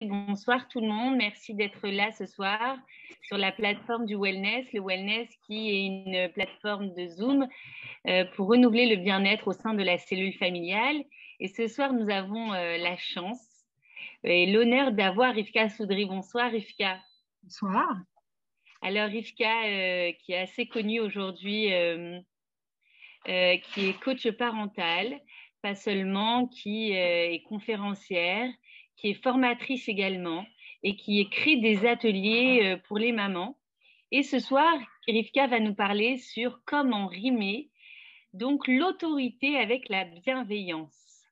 Bonsoir tout le monde, merci d'être là ce soir sur la plateforme du Wellness, le Wellness qui est une plateforme de Zoom pour renouveler le bien-être au sein de la cellule familiale. Et ce soir, nous avons la chance et l'honneur d'avoir Rivka Soudry. Bonsoir Rivka. Bonsoir. Alors Rivka, qui est assez connue aujourd'hui, qui est coach parental, pas seulement, qui est conférencière, qui est formatrice également et qui écrit des ateliers pour les mamans. Et ce soir, Rivka va nous parler sur comment rimer donc l'autorité avec la bienveillance.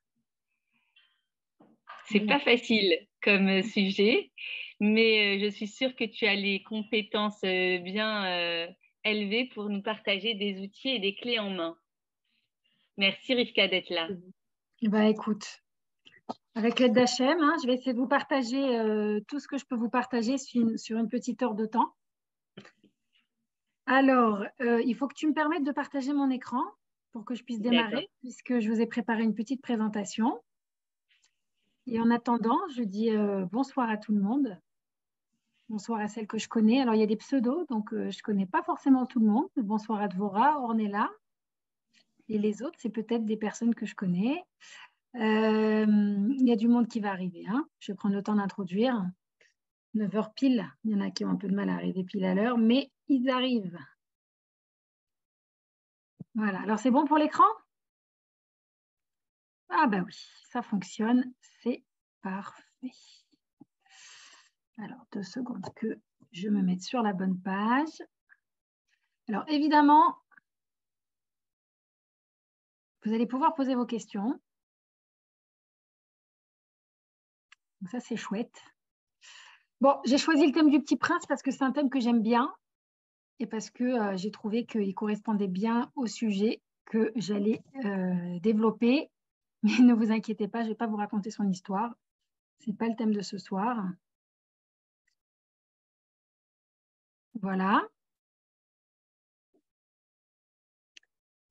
C'est pas facile comme sujet, mais je suis sûre que tu as les compétences bien élevées pour nous partager des outils et des clés en main. Merci Rivka d'être là. Écoute, avec l'aide d'Hachem, je vais essayer de vous partager tout ce que je peux vous partager sur une petite heure de temps. Alors, il faut que tu me permettes de partager mon écran pour que je puisse démarrer, puisque je vous ai préparé une petite présentation. Et en attendant, je dis bonsoir à tout le monde. Bonsoir à celles que je connais. Alors, il y a des pseudos, donc je ne connais pas forcément tout le monde. Bonsoir à Dvora, Ornella. Et les autres, c'est peut-être des personnes que je connais. Il y a du monde qui va arriver. Je vais prendre le temps d'introduire. 9 heures pile. Il y en a qui ont un peu de mal à arriver pile à l'heure, mais ils arrivent. Voilà. Alors, c'est bon pour l'écran? Ah bah oui, ça fonctionne. C'est parfait. Alors, 2 secondes que je me mette sur la bonne page. Alors, évidemment, vous allez pouvoir poser vos questions. Donc ça, c'est chouette. Bon, j'ai choisi le thème du Petit Prince parce que c'est un thème que j'aime bien et parce que j'ai trouvé qu'il correspondait bien au sujet que j'allais développer. Mais ne vous inquiétez pas, je ne vais pas vous raconter son histoire. Ce n'est pas le thème de ce soir. Voilà.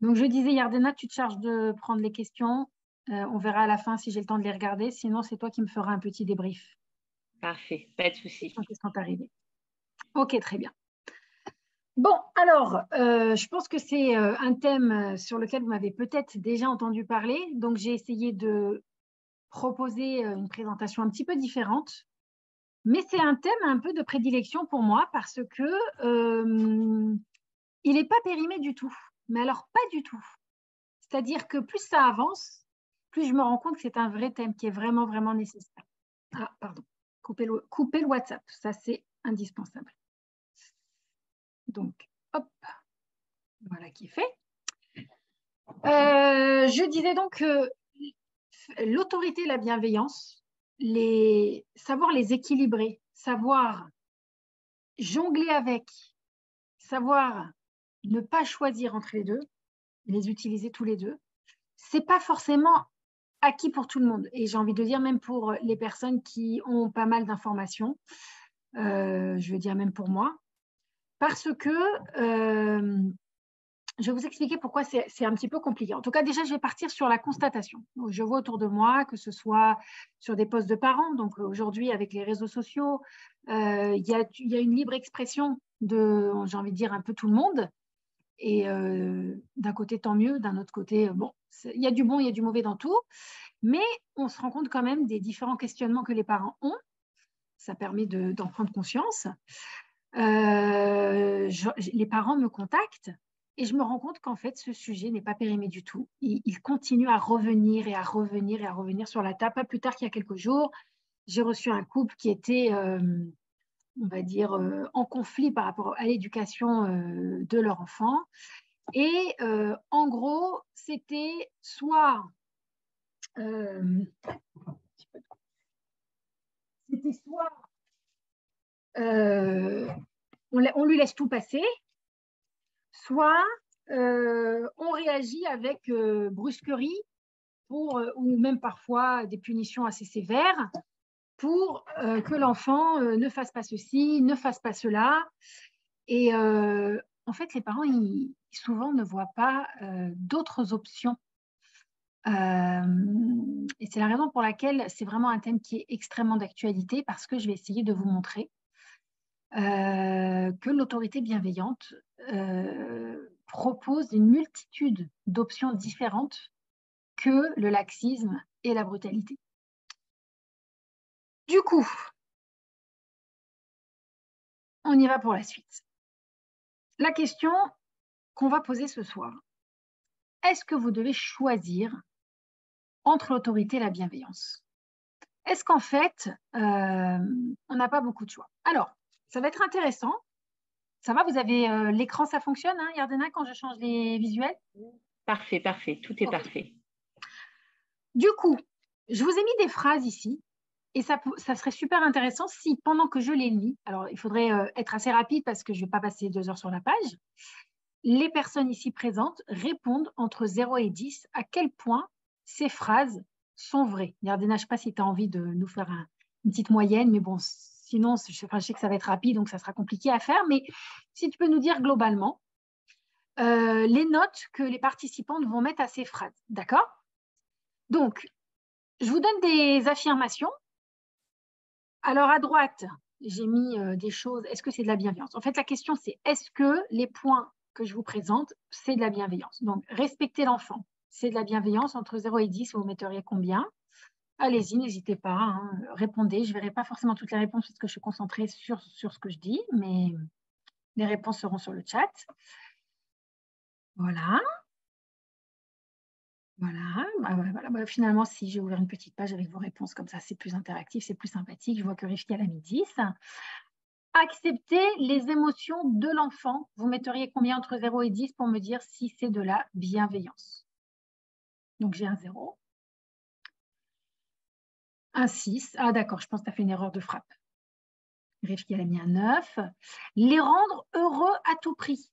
Donc, je disais, Yardena, tu te charges de prendre les questions. On verra à la fin si j'ai le temps de les regarder. Sinon, c'est toi qui me feras un petit débrief. Parfait, pas de souci. Quand ils sont arrivés. Ok, très bien. Bon, alors, je pense que c'est un thème sur lequel vous m'avez peut-être déjà entendu parler. Donc, j'ai essayé de proposer une présentation un petit peu différente. Mais c'est un thème un peu de prédilection pour moi parce que il n'est pas périmé du tout. Mais alors, pas du tout. C'est-à-dire que plus ça avance, plus je me rends compte que c'est un vrai thème qui est vraiment, vraiment nécessaire. Ah, pardon. Couper le WhatsApp. Ça, c'est indispensable. Donc, hop. Voilà qui est fait. Je disais donc que l'autorité et la bienveillance, savoir les équilibrer, savoir jongler avec, savoir ne pas choisir entre les deux, les utiliser tous les deux, c'est pas forcément acquis pour tout le monde. Et j'ai envie de dire même pour les personnes qui ont pas mal d'informations, je veux dire même pour moi, parce que je vais vous expliquer pourquoi c'est un petit peu compliqué. En tout cas, déjà, je vais partir sur la constatation. Donc, je vois autour de moi, que ce soit sur des postes de parents, donc aujourd'hui, avec les réseaux sociaux, il y a une libre expression de, j'ai envie de dire, un peu tout le monde. Et d'un côté, tant mieux. D'un autre côté, bon, il y a du bon, il y a du mauvais dans tout. Mais on se rend compte quand même des différents questionnements que les parents ont. Ça permet d'en prendre conscience. Les parents me contactent et je me rends compte qu'en fait, ce sujet n'est pas périmé du tout. Il continue à revenir et à revenir et à revenir sur la table. Pas plus tard qu'il y a quelques jours, j'ai reçu un couple qui était, on va dire, en conflit par rapport à l'éducation de leur enfant. Et en gros, c'était soit on lui laisse tout passer, soit on réagit avec brusquerie ou même parfois des punitions assez sévères pour que l'enfant ne fasse pas ceci, ne fasse pas cela. Et en fait, les parents, ils souvent ne voient pas d'autres options Et c'est la raison pour laquelle c'est vraiment un thème qui est extrêmement d'actualité, parce que je vais essayer de vous montrer que l'autorité bienveillante propose une multitude d'options différentes que le laxisme et la brutalité. Du coup, on y va pour la suite. La question qu'on va poser ce soir, est-ce que vous devez choisir entre l'autorité et la bienveillance? Est-ce qu'en fait, on n'a pas beaucoup de choix? Alors, ça va être intéressant. Ça va, vous avez l'écran, ça fonctionne, hein, Yardena, quand je change les visuels? Parfait, parfait, tout est parfait. Du coup, je vous ai mis des phrases ici, et ça serait super intéressant si, pendant que je les lis, alors il faudrait être assez rapide parce que je ne vais pas passer 2 heures sur la page, les personnes ici présentes répondent entre 0 et 10 à quel point ces phrases sont vraies. Yardena, je ne sais pas si tu as envie de nous faire une petite moyenne, mais bon, sinon, je sais que ça va être rapide, donc ça sera compliqué à faire, mais si tu peux nous dire globalement les notes que les participantes vont mettre à ces phrases, d'accord? Donc, je vous donne des affirmations. Alors, à droite, j'ai mis des choses. Est-ce que c'est de la bienveillance? En fait, la question, c'est est-ce que les points que je vous présente, c'est de la bienveillance? Donc, respecter l'enfant, c'est de la bienveillance. Entre 0 et 10, vous metteriez combien? Allez-y, n'hésitez pas, hein, répondez. Je ne verrai pas forcément toutes les réponses parce que je suis concentrée sur ce que je dis, mais les réponses seront sur le chat. Voilà. Voilà. Finalement, si j'ai ouvert une petite page avec vos réponses comme ça, c'est plus interactif, c'est plus sympathique. Je vois que Rifki, elle a mis 10. Accepter les émotions de l'enfant. Vous metteriez combien entre 0 et 10 pour me dire si c'est de la bienveillance? Donc, j'ai un 0. Un 6. Ah, d'accord, je pense que tu as fait une erreur de frappe. Rifki, elle a mis un 9. Les rendre heureux à tout prix.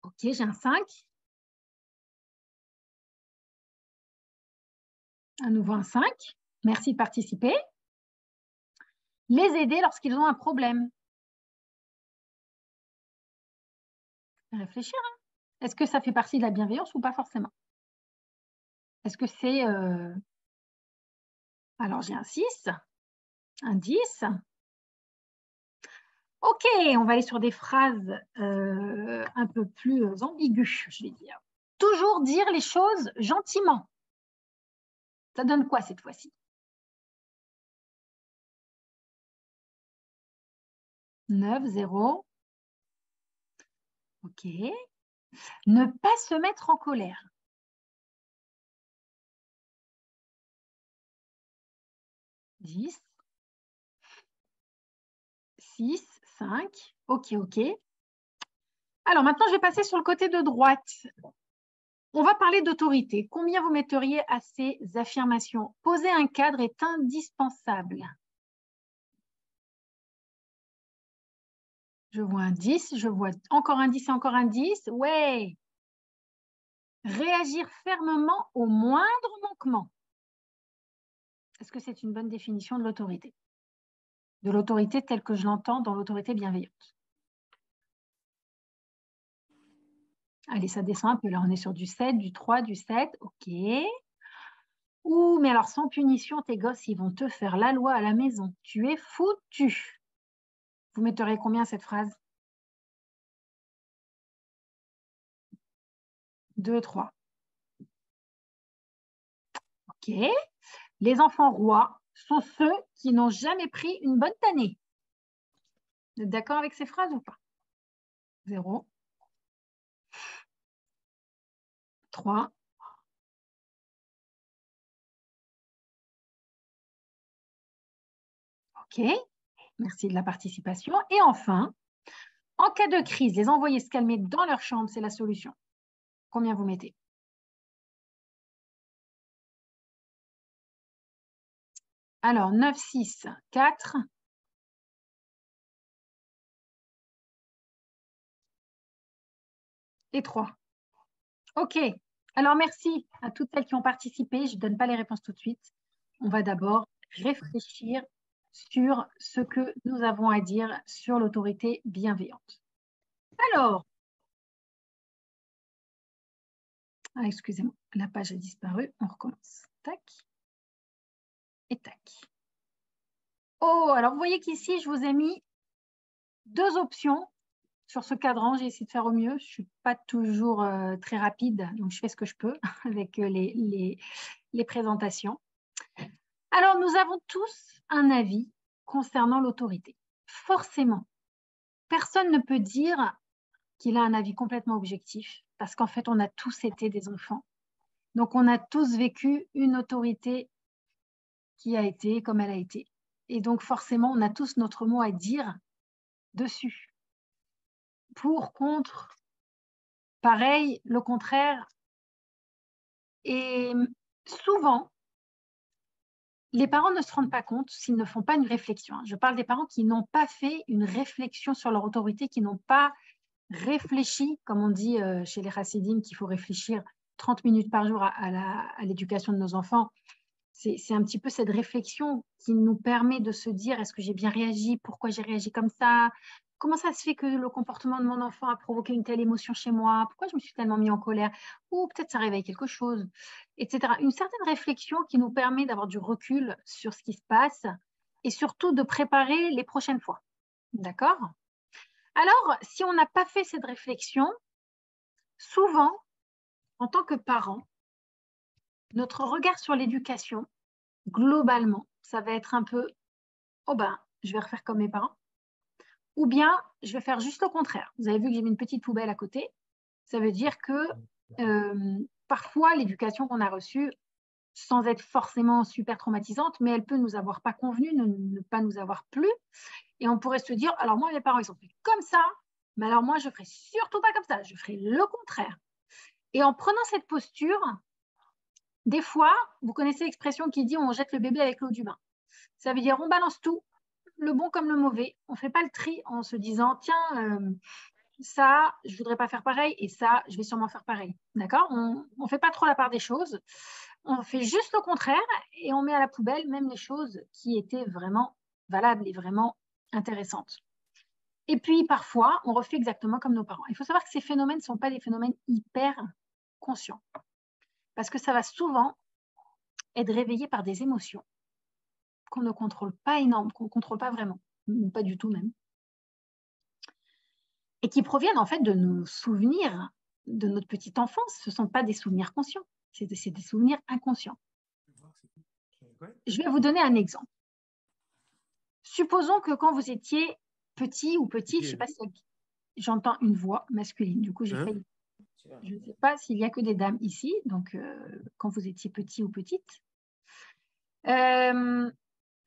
Ok, j'ai un 5. À nouveau un 5. Merci de participer. Les aider lorsqu'ils ont un problème. Réfléchir. Hein. Est-ce que ça fait partie de la bienveillance ou pas forcément? Est-ce que c'est... Alors, j'ai un 6, un 10. Ok, on va aller sur des phrases un peu plus ambiguës, je vais dire. Toujours dire les choses gentiment. Ça donne quoi cette fois-ci? 9, 0. Ok. Ne pas se mettre en colère. 10. 6, 5. Ok. Alors maintenant, je vais passer sur le côté de droite. On va parler d'autorité. Combien vous metteriez à ces affirmations? Poser un cadre est indispensable. Je vois un 10, je vois encore un 10 et encore un 10. Ouais. Réagir fermement au moindre manquement. Est-ce que c'est une bonne définition de l'autorité? De l'autorité telle que je l'entends dans l'autorité bienveillante. Allez, ça descend un peu. Là, on est sur du 7, du 3, du 7. OK. Ouh, mais alors sans punition, tes gosses, ils vont te faire la loi à la maison. Tu es foutu. Vous metteriez combien cette phrase? 2, 3. OK. Les enfants rois sont ceux qui n'ont jamais pris une bonne tannée. Vous êtes d'accord avec ces phrases ou pas? 0. 3. OK. Merci de la participation. Et enfin, en cas de crise, les envoyer se calmer dans leur chambre, c'est la solution. Combien vous mettez? Alors, 9, 6, 4. Et 3. OK. Alors, merci à toutes celles qui ont participé. Je ne donne pas les réponses tout de suite. On va d'abord réfléchir sur ce que nous avons à dire sur l'autorité bienveillante. Alors, excusez-moi, la page a disparu, on recommence. Tac et tac. Oh, alors vous voyez qu'ici, je vous ai mis 2 options sur ce cadran. J'ai essayé de faire au mieux. Je ne suis pas toujours très rapide, donc je fais ce que je peux avec les présentations. Alors, nous avons tous un avis concernant l'autorité. Forcément, personne ne peut dire qu'il a un avis complètement objectif parce qu'en fait, on a tous été des enfants. Donc, on a tous vécu une autorité qui a été comme elle a été. Et donc, forcément, on a tous notre mot à dire dessus. Pour, contre, pareil, le contraire. Et souvent, les parents ne se rendent pas compte s'ils ne font pas une réflexion. Je parle des parents qui n'ont pas fait une réflexion sur leur autorité, qui n'ont pas réfléchi, comme on dit chez les chassidim, qu'il faut réfléchir 30 minutes par jour à l'éducation de nos enfants. C'est un petit peu cette réflexion qui nous permet de se dire, est-ce que j'ai bien réagi? Pourquoi j'ai réagi comme ça? Comment ça se fait que le comportement de mon enfant a provoqué une telle émotion chez moi? Pourquoi je me suis tellement mis en colère? Ou peut-être ça réveille quelque chose, etc. Une certaine réflexion qui nous permet d'avoir du recul sur ce qui se passe et surtout de préparer les prochaines fois. D'accord? Alors, si on n'a pas fait cette réflexion, souvent, en tant que parent, notre regard sur l'éducation, globalement, ça va être un peu « oh ben, je vais refaire comme mes parents » ou bien je vais faire juste le contraire. Vous avez vu que j'ai mis une petite poubelle à côté. Ça veut dire que parfois, l'éducation qu'on a reçue, sans être forcément super traumatisante, mais elle peut nous avoir pas convenu, ne pas nous avoir plu. Et on pourrait se dire, alors moi, mes parents, ils ont fait comme ça, mais alors moi, je ne ferai surtout pas comme ça, je ferai le contraire. Et en prenant cette posture, des fois, vous connaissez l'expression qui dit on jette le bébé avec l'eau du bain. Ça veut dire on balance tout, le bon comme le mauvais. On ne fait pas le tri en se disant tiens, ça, je ne voudrais pas faire pareil et ça, je vais sûrement faire pareil. D'accord? On ne fait pas trop la part des choses. On fait juste le contraire et on met à la poubelle même les choses qui étaient vraiment valables et vraiment intéressantes. Et puis, parfois, on refait exactement comme nos parents. Il faut savoir que ces phénomènes ne sont pas des phénomènes hyper conscients. Parce que ça va souvent être réveillé par des émotions qu'on ne contrôle pas énorme, qu'on ne contrôle pas vraiment, ou pas du tout même. Et qui proviennent en fait de nos souvenirs de notre petite enfance. Ce ne sont pas des souvenirs conscients, c'est des souvenirs inconscients. Je vais vous donner un exemple. Supposons que quand vous étiez petit ou petite, je ne sais pas si j'entends une voix masculine, du coup j'ai failli. Je ne sais pas s'il n'y a que des dames ici, donc quand vous étiez petit ou petite.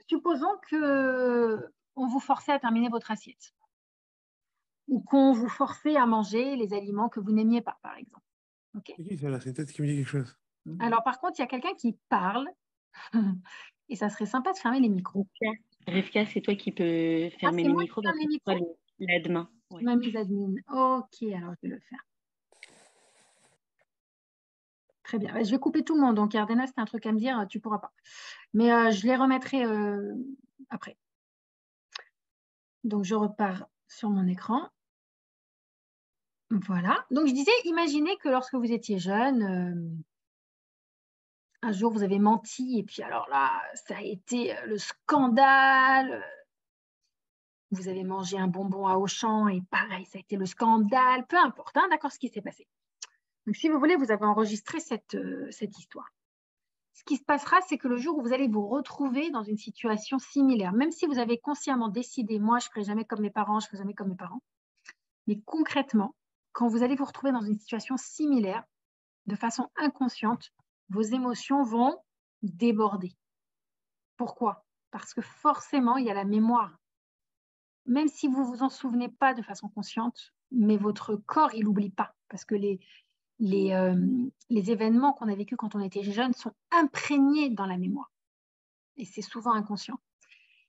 Supposons qu'on vous forçait à terminer votre assiette ou qu'on vous forçait à manger les aliments que vous n'aimiez pas, par exemple. Okay. C'est qui ça là? C'est peut-être qui me dit quelque chose. Alors, par contre, il y a quelqu'un qui parle et ça serait sympa de fermer les micros. Rivka, c'est toi qui peux fermer les micros parce que c'est toi l'admin. Ouais. Ma mise admin. Ok, alors je vais le faire. Très bien. Je vais couper tout le monde. Donc, Ardena, c'est un truc à me dire, tu ne pourras pas. Mais je les remettrai après. Donc, je repars sur mon écran. Voilà. Donc, je disais, imaginez que lorsque vous étiez jeune, un jour, vous avez menti. Et puis, alors là, ça a été le scandale. Vous avez mangé un bonbon à Auchan et pareil, ça a été le scandale. Peu importe, hein, d'accord, ce qui s'est passé. Donc, si vous voulez, vous avez enregistré cette histoire. Ce qui se passera, c'est que le jour où vous allez vous retrouver dans une situation similaire, même si vous avez consciemment décidé, moi, je ne ferai jamais comme mes parents, je ne ferai jamais comme mes parents, mais concrètement, quand vous allez vous retrouver dans une situation similaire, de façon inconsciente, vos émotions vont déborder. Pourquoi? Parce que forcément, il y a la mémoire. Même si vous ne vous en souvenez pas de façon consciente, mais votre corps, il n'oublie pas. Parce que les événements qu'on a vécus quand on était jeune sont imprégnés dans la mémoire. Et c'est souvent inconscient.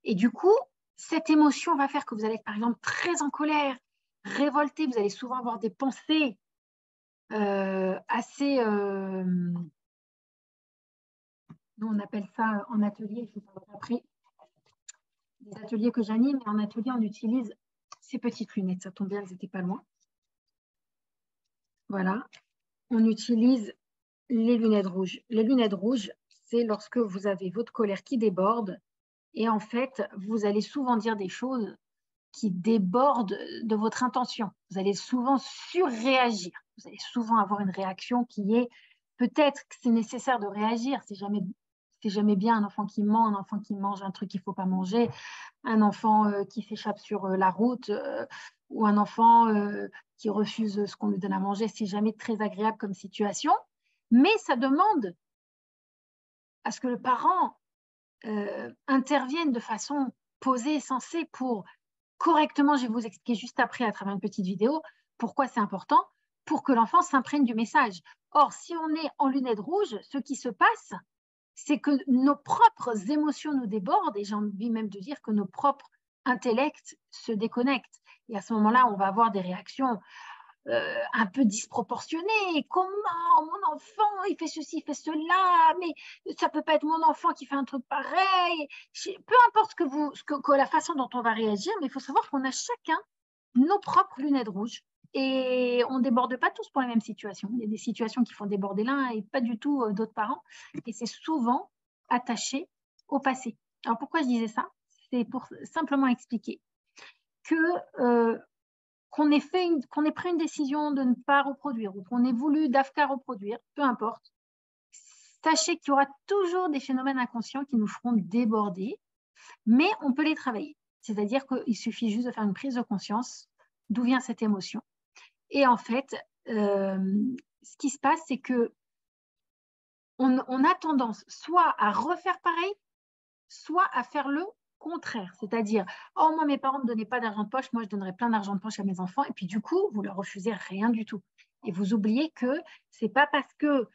Et du coup, cette émotion va faire que vous allez être, par exemple, très en colère, révolté. Vous allez souvent avoir des pensées assez... nous, on appelle ça en atelier, je vous parlerai après. des ateliers que j'anime. Et en atelier, on utilise ces petites lunettes. Ça tombe bien, elles n'étaient pas loin. Voilà. On utilise les lunettes rouges. Les lunettes rouges, c'est lorsque vous avez votre colère qui déborde et en fait, vous allez souvent dire des choses qui débordent de votre intention. Vous allez souvent surréagir. Vous allez souvent avoir une réaction qui est peut-être que c'est nécessaire de réagir. C'est jamais bien un enfant qui ment, un enfant qui mange un truc qu'il ne faut pas manger, un enfant qui s'échappe sur la route ou un enfant qui refuse ce qu'on lui donne à manger. C'est jamais très agréable comme situation, mais ça demande à ce que le parent intervienne de façon posée et sensée pour correctement, je vais vous expliquer juste après à travers une petite vidéo pourquoi c'est important pour que l'enfant s'imprègne du message. Or, si on est en lunettes rouges, ce qui se passe, c'est que nos propres émotions nous débordent et j'ai envie même de dire que nos propres intellects se déconnectent. Et à ce moment-là, on va avoir des réactions un peu disproportionnées. Comment mon enfant, il fait ceci, il fait cela, mais ça ne peut pas être mon enfant qui fait un truc pareil. Peu importe la façon dont on va réagir, mais il faut savoir qu'on a chacun nos propres lunettes rouges. Et on ne déborde pas tous pour les mêmes situations. Il y a des situations qui font déborder l'un et pas du tout d'autres parents. Et c'est souvent attaché au passé. Alors pourquoi je disais ça? C'est pour simplement expliquer que qu'on ait pris une décision de ne pas reproduire ou qu'on ait voulu d'AFCA reproduire, peu importe, sachez qu'il y aura toujours des phénomènes inconscients qui nous feront déborder, mais on peut les travailler. C'est-à-dire qu'il suffit juste de faire une prise de conscience d'où vient cette émotion. Et en fait, ce qui se passe, c'est que on a tendance soit à refaire pareil, soit à faire le contraire. C'est-à-dire, oh, moi, mes parents ne me donnaient pas d'argent de poche, moi, je donnerais plein d'argent de poche à mes enfants. Et puis, du coup, vous leur refusez rien du tout. Et vous oubliez que ce n'est pas parce que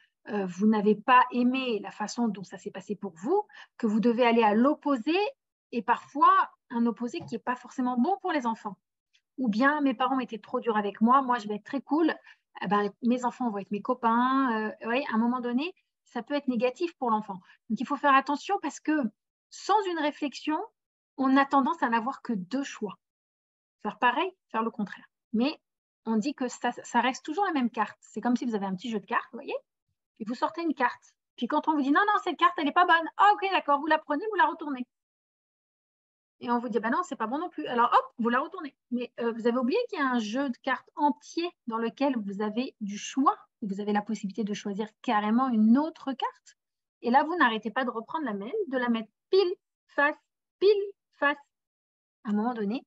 vous n'avez pas aimé la façon dont ça s'est passé pour vous que vous devez aller à l'opposé et parfois un opposé qui n'est pas forcément bon pour les enfants. Ou bien, mes parents étaient trop durs avec moi, moi, je vais être très cool. Eh ben, mes enfants vont être mes copains. Ouais, à un moment donné, ça peut être négatif pour l'enfant. Donc, il faut faire attention parce que sans une réflexion, on a tendance à n'avoir que deux choix. Faire pareil, faire le contraire. Mais on dit que ça reste toujours la même carte. C'est comme si vous avez un petit jeu de cartes, vous voyez, et vous sortez une carte. Puis quand on vous dit non, non, cette carte, elle n'est pas bonne. Ah, ok, d'accord, vous la prenez, vous la retournez. Et on vous dit, ben non, c'est pas bon non plus. Alors hop, vous la retournez. Mais vous avez oublié qu'il y a un jeu de cartes entier dans lequel vous avez du choix. Vous avez la possibilité de choisir carrément une autre carte. Et là, vous n'arrêtez pas de reprendre la même, de la mettre pile, face, pile, face. À un moment donné,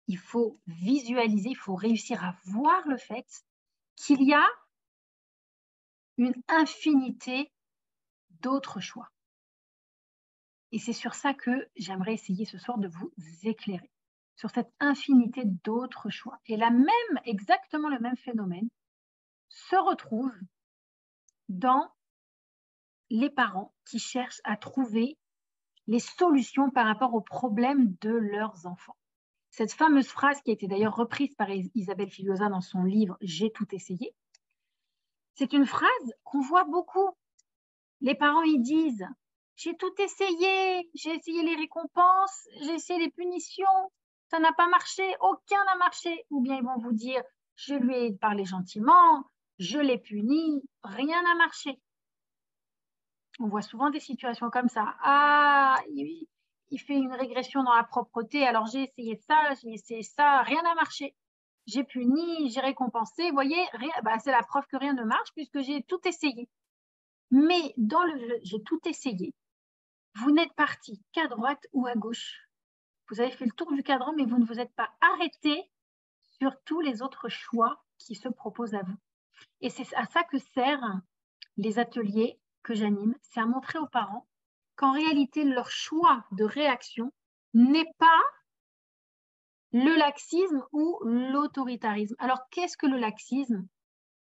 il faut visualiser, il faut réussir à voir le fait qu'il y a une infinité d'autres choix. Et c'est sur ça que j'aimerais essayer ce soir de vous éclairer, sur cette infinité d'autres choix. Et là même, exactement le même phénomène se retrouve dans les parents qui cherchent à trouver les solutions par rapport aux problèmes de leurs enfants. Cette fameuse phrase qui a été d'ailleurs reprise par Isabelle Filosa dans son livre « J'ai tout essayé », c'est une phrase qu'on voit beaucoup. Les parents, ils disent « J'ai tout essayé, j'ai essayé les récompenses, j'ai essayé les punitions, ça n'a pas marché, aucun n'a marché. » Ou bien ils vont vous dire « Je lui ai parlé gentiment, je l'ai puni, rien n'a marché. » On voit souvent des situations comme ça. « Ah, il fait une régression dans la propreté, alors j'ai essayé ça, rien n'a marché. J'ai puni, j'ai récompensé, vous voyez, c'est la preuve que rien ne marche puisque j'ai tout essayé. » Mais dans le jeu, j'ai tout essayé. Vous n'êtes parti qu'à droite ou à gauche. Vous avez fait le tour du cadran, mais vous ne vous êtes pas arrêté sur tous les autres choix qui se proposent à vous. Et c'est à ça que servent les ateliers que j'anime, c'est à montrer aux parents qu'en réalité, leur choix de réaction n'est pas le laxisme ou l'autoritarisme. Alors, qu'est-ce que le laxisme?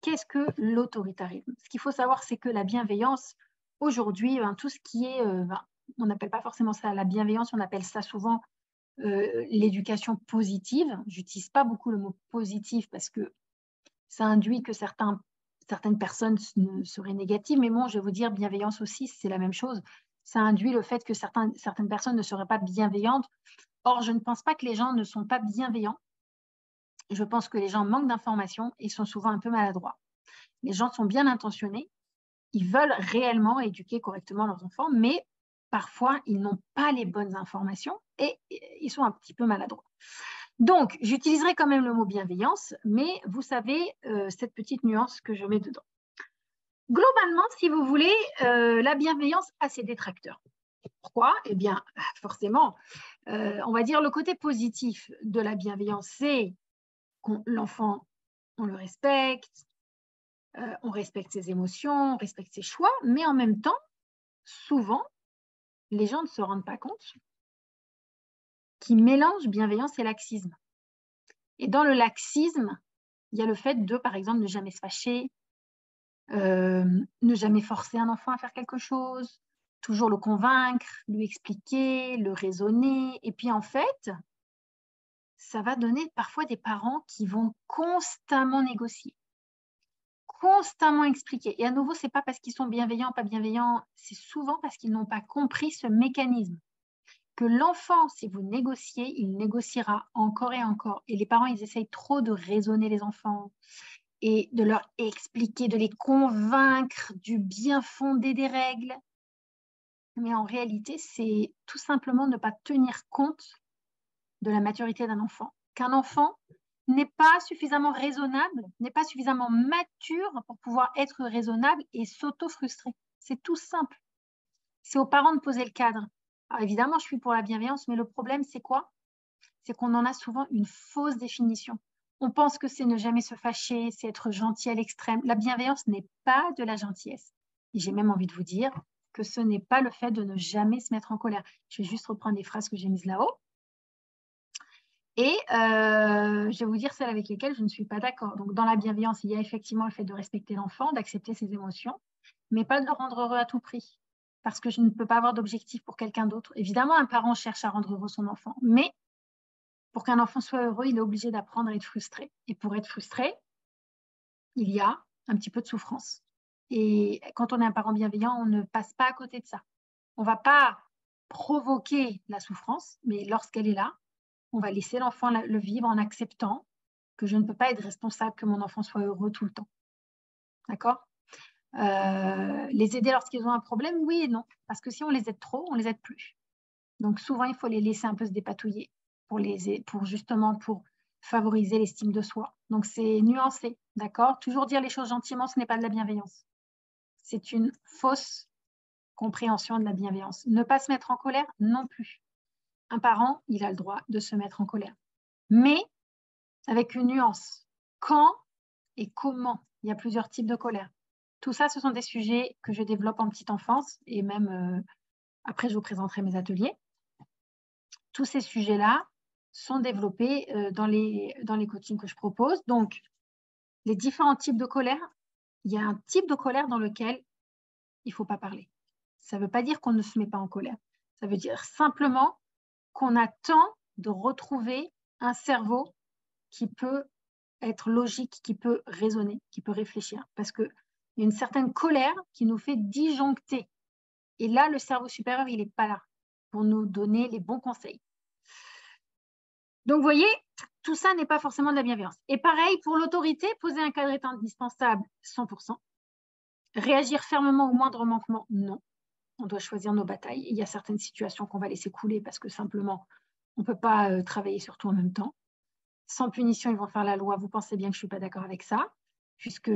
Qu'est-ce que l'autoritarisme? Ce qu'il faut savoir, c'est que la bienveillance, aujourd'hui, tout ce qui est, on n'appelle pas forcément ça la bienveillance, on appelle ça souvent l'éducation positive. J'utilise pas beaucoup le mot positif parce que ça induit que certaines personnes seraient négatives, mais bon, je vais vous dire, bienveillance aussi, c'est la même chose. ça induit le fait que certaines personnes ne seraient pas bienveillantes. Or, je ne pense pas que les gens ne sont pas bienveillants. Je pense que les gens manquent d'informations et sont souvent un peu maladroits. Les gens sont bien intentionnés, ils veulent réellement éduquer correctement leurs enfants, mais parfois, ils n'ont pas les bonnes informations et ils sont un petit peu maladroits. Donc, j'utiliserai quand même le mot bienveillance, mais vous savez, cette petite nuance que je mets dedans. Globalement, si vous voulez, la bienveillance a ses détracteurs. Pourquoi? Eh bien, forcément, on va dire le côté positif de la bienveillance, c'est que l'enfant, on le respecte, on respecte ses émotions, on respecte ses choix, mais en même temps, souvent, les gens ne se rendent pas compte qu'ils mélangent bienveillance et laxisme. Et dans le laxisme, il y a le fait de, par exemple, ne jamais se fâcher, ne jamais forcer un enfant à faire quelque chose, toujours le convaincre, lui expliquer, le raisonner. Et puis en fait, ça va donner parfois des parents qui vont constamment négocier, constamment expliquer. Et à nouveau, ce n'est pas parce qu'ils sont bienveillants ou pas bienveillants, c'est souvent parce qu'ils n'ont pas compris ce mécanisme. Que l'enfant, si vous négociez, il négociera encore et encore. Et les parents, ils essayent trop de raisonner les enfants et de leur expliquer, de les convaincre du bien fondé des règles. Mais en réalité, c'est tout simplement ne pas tenir compte de la maturité d'un enfant. Qu'un enfant n'est pas suffisamment raisonnable, n'est pas suffisamment mature pour pouvoir être raisonnable et s'auto-frustrer. C'est tout simple. C'est aux parents de poser le cadre. Alors évidemment, je suis pour la bienveillance, mais le problème, c'est quoi? C'est qu'on en a souvent une fausse définition. On pense que c'est ne jamais se fâcher, c'est être gentil à l'extrême. La bienveillance n'est pas de la gentillesse. Et j'ai même envie de vous dire que ce n'est pas le fait de ne jamais se mettre en colère. Je vais juste reprendre des phrases que j'ai mises là-haut. Et je vais vous dire celles avec lesquelles je ne suis pas d'accord. Donc, dans la bienveillance, il y a effectivement le fait de respecter l'enfant, d'accepter ses émotions, mais pas de le rendre heureux à tout prix. Parce que je ne peux pas avoir d'objectif pour quelqu'un d'autre. Évidemment, un parent cherche à rendre heureux son enfant, mais pour qu'un enfant soit heureux, il est obligé d'apprendre à être frustré. Et pour être frustré, il y a un petit peu de souffrance. Et quand on est un parent bienveillant, on ne passe pas à côté de ça. On ne va pas provoquer la souffrance, mais lorsqu'elle est là, on va laisser l'enfant le vivre en acceptant que je ne peux pas être responsable que mon enfant soit heureux tout le temps. D'accord? Les aider lorsqu'ils ont un problème, oui et non. Parce que si on les aide trop, on ne les aide plus. Donc souvent, il faut les laisser un peu se dépatouiller pour justement favoriser l'estime de soi. Donc c'est nuancé, d'accord? Toujours dire les choses gentiment, ce n'est pas de la bienveillance. C'est une fausse compréhension de la bienveillance. Ne pas se mettre en colère, non plus. Un parent, il a le droit de se mettre en colère. Mais avec une nuance. Quand et comment? Il y a plusieurs types de colère. Tout ça, ce sont des sujets que je développe en petite enfance et même après, je vous présenterai mes ateliers. Tous ces sujets-là sont développés dans les coachings que je propose. Donc, les différents types de colère, il y a un type de colère dans lequel il ne faut pas parler. Ça ne veut pas dire qu'on ne se met pas en colère. Ça veut dire simplement qu'on attend de retrouver un cerveau qui peut être logique, qui peut raisonner, qui peut réfléchir. Parce qu'il y a une certaine colère qui nous fait disjoncter. Et là, le cerveau supérieur, il n'est pas là pour nous donner les bons conseils. Donc, vous voyez, tout ça n'est pas forcément de la bienveillance. Et pareil, pour l'autorité, poser un cadre est indispensable, 100%. Réagir fermement au moindre manquement, non. On doit choisir nos batailles. Il y a certaines situations qu'on va laisser couler parce que simplement, on ne peut pas travailler sur tout en même temps. Sans punition, ils vont faire la loi. Vous pensez bien que je ne suis pas d'accord avec ça, puisque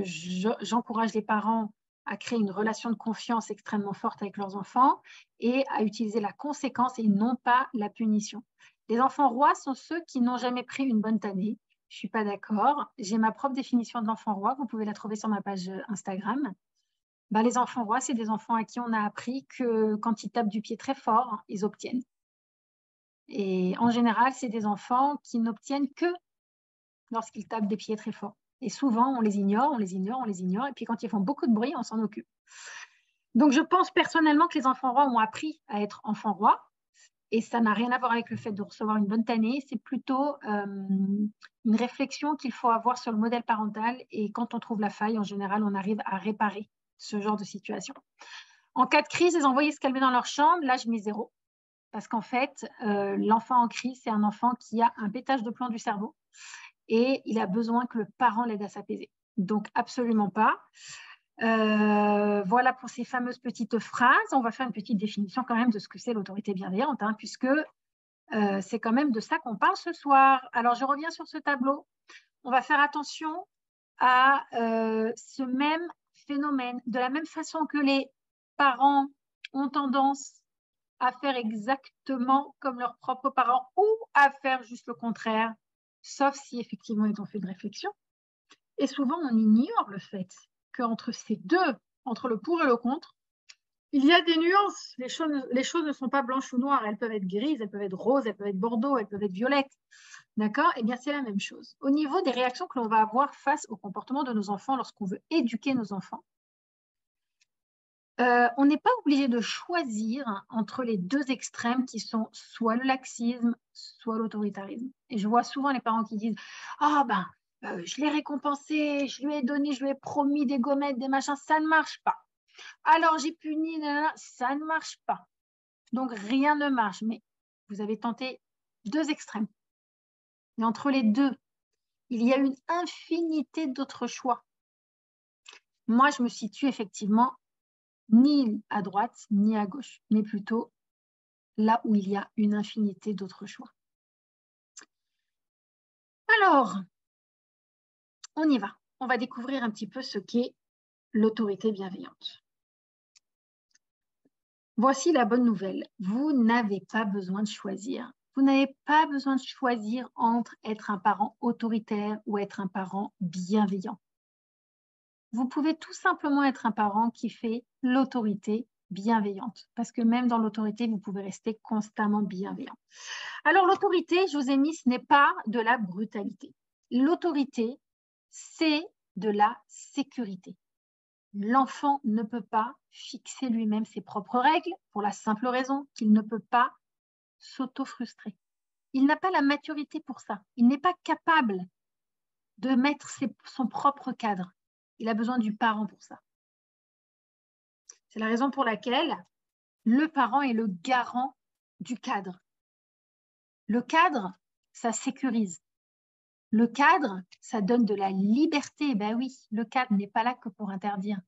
j'encourage les parents à créer une relation de confiance extrêmement forte avec leurs enfants et à utiliser la conséquence et non pas la punition. Les enfants rois sont ceux qui n'ont jamais pris une bonne tannée. Je ne suis pas d'accord. J'ai ma propre définition de l'enfant roi. Vous pouvez la trouver sur ma page Instagram. Les enfants rois, c'est des enfants à qui on a appris que quand ils tapent du pied très fort, ils obtiennent. Et en général, c'est des enfants qui n'obtiennent que lorsqu'ils tapent des pieds très forts. Et souvent, on les ignore, on les ignore, on les ignore. Et puis, quand ils font beaucoup de bruit, on s'en occupe. Donc, je pense personnellement que les enfants rois ont appris à être enfants rois. Et ça n'a rien à voir avec le fait de recevoir une bonne tannée. C'est plutôt une réflexion qu'il faut avoir sur le modèle parental. Et quand on trouve la faille, en général, on arrive à réparer ce genre de situation. En cas de crise, les envoyer se calmer dans leur chambre, là, je mets 0. Parce qu'en fait, l'enfant en crise, c'est un enfant qui a un pétage de plomb du cerveau et il a besoin que le parent l'aide à s'apaiser. Donc, absolument pas. Voilà pour ces fameuses petites phrases. On va faire une petite définition quand même de ce que c'est l'autorité bienveillante, hein, puisque c'est quand même de ça qu'on parle ce soir. Alors, je reviens sur ce tableau. On va faire attention à ce même phénomène. De la même façon que les parents ont tendance à faire exactement comme leurs propres parents ou à faire juste le contraire, sauf si effectivement ils ont fait une réflexion. Et souvent, on ignore le fait qu'entre ces deux, entre le pour et le contre, il y a des nuances. Les choses ne sont pas blanches ou noires. Elles peuvent être grises, elles peuvent être roses, elles peuvent être bordeaux, elles peuvent être violettes. D'accord? Eh bien, c'est la même chose. Au niveau des réactions que l'on va avoir face au comportement de nos enfants lorsqu'on veut éduquer nos enfants, on n'est pas obligé de choisir entre les deux extrêmes qui sont soit le laxisme, soit l'autoritarisme. Et je vois souvent les parents qui disent « Ah ben, je l'ai récompensé, je lui ai donné, je lui ai promis des gommettes, des machins, ça ne marche pas. Alors j'ai puni, ça ne marche pas. Donc rien ne marche. » Mais vous avez tenté deux extrêmes. Et entre les deux, il y a une infinité d'autres choix. Moi, je me situe effectivement ni à droite, ni à gauche, mais plutôt là où il y a une infinité d'autres choix. Alors, on y va. On va découvrir un petit peu ce qu'est l'autorité bienveillante. Voici la bonne nouvelle. Vous n'avez pas besoin de choisir. Vous n'avez pas besoin de choisir entre être un parent autoritaire ou être un parent bienveillant. Vous pouvez tout simplement être un parent qui fait l'autorité bienveillante, parce que même dans l'autorité, vous pouvez rester constamment bienveillant. Alors l'autorité, je vous ai mis, ce n'est pas de la brutalité. L'autorité, c'est de la sécurité. L'enfant ne peut pas fixer lui-même ses propres règles pour la simple raison qu'il ne peut pas s'auto-frustrer. Il n'a pas la maturité pour ça. Il n'est pas capable de mettre son propre cadre. Il a besoin du parent pour ça. C'est la raison pour laquelle le parent est le garant du cadre. Le cadre, ça sécurise. Le cadre, ça donne de la liberté. Ben oui, le cadre n'est pas là que pour interdire.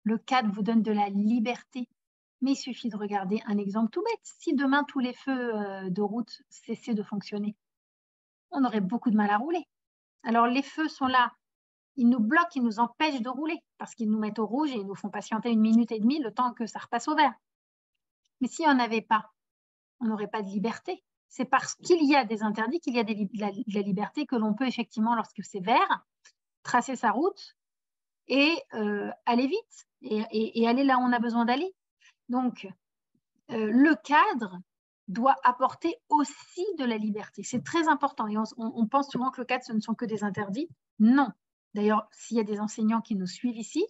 Le cadre vous donne de la liberté. Mais il suffit de regarder un exemple tout bête. Si demain tous les feux de route cessaient de fonctionner, on aurait beaucoup de mal à rouler. Alors les feux sont là. Ils nous bloquent, ils nous empêchent de rouler parce qu'ils nous mettent au rouge et ils nous font patienter 1 minute et demie le temps que ça repasse au vert. Mais s'il n'y en avait pas, on n'aurait pas de liberté. C'est parce qu'il y a des interdits qu'il y a de la liberté que l'on peut effectivement, lorsque c'est vert, tracer sa route et aller vite et aller là où on a besoin d'aller. Donc, le cadre doit apporter aussi de la liberté. C'est très important. Et on pense souvent que le cadre, ce ne sont que des interdits. Non. D'ailleurs, s'il y a des enseignants qui nous suivent ici,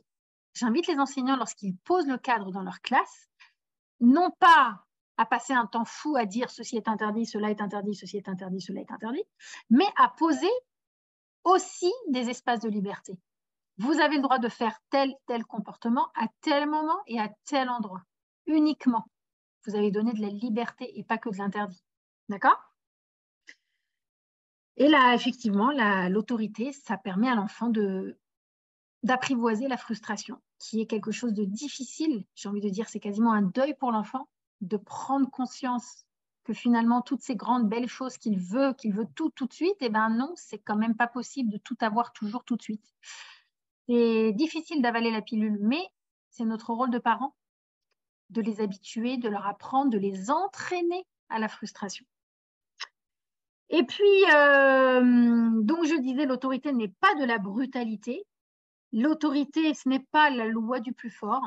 j'invite les enseignants, lorsqu'ils posent le cadre dans leur classe, non pas à passer un temps fou à dire ceci est interdit, cela est interdit, ceci est interdit, cela est interdit, mais à poser aussi des espaces de liberté. Vous avez le droit de faire tel comportement à tel moment et à tel endroit, uniquement. Vous avez donné de la liberté et pas que de l'interdit. D'accord ? Et là, effectivement, l'autorité, ça permet à l'enfant d'apprivoiser la frustration, qui est quelque chose de difficile. J'ai envie de dire, c'est quasiment un deuil pour l'enfant, de prendre conscience que finalement, toutes ces grandes belles choses qu'il veut tout de suite, eh bien non, c'est quand même pas possible de tout avoir toujours tout de suite. C'est difficile d'avaler la pilule, mais c'est notre rôle de parent de les habituer, de leur apprendre, de les entraîner à la frustration. Et puis, donc je disais, l'autorité n'est pas de la brutalité. L'autorité, ce n'est pas la loi du plus fort.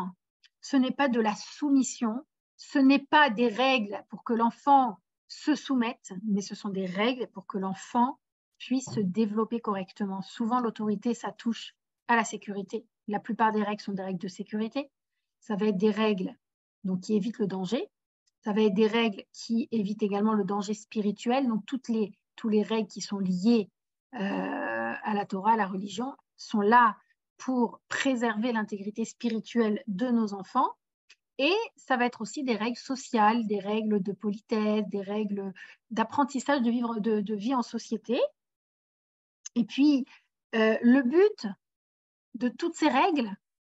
Ce n'est pas de la soumission. Ce n'est pas des règles pour que l'enfant se soumette, mais ce sont des règles pour que l'enfant puisse se développer correctement. Souvent, l'autorité, ça touche à la sécurité. La plupart des règles sont des règles de sécurité. Ça va être des règles donc, qui évitent le danger. Ça va être des règles qui évitent également le danger spirituel. Donc, toutes les règles qui sont liées à la Torah, à la religion, sont là pour préserver l'intégrité spirituelle de nos enfants. Et ça va être aussi des règles sociales, des règles de politesse, des règles d'apprentissage de vie en société. Et puis, le but de toutes ces règles,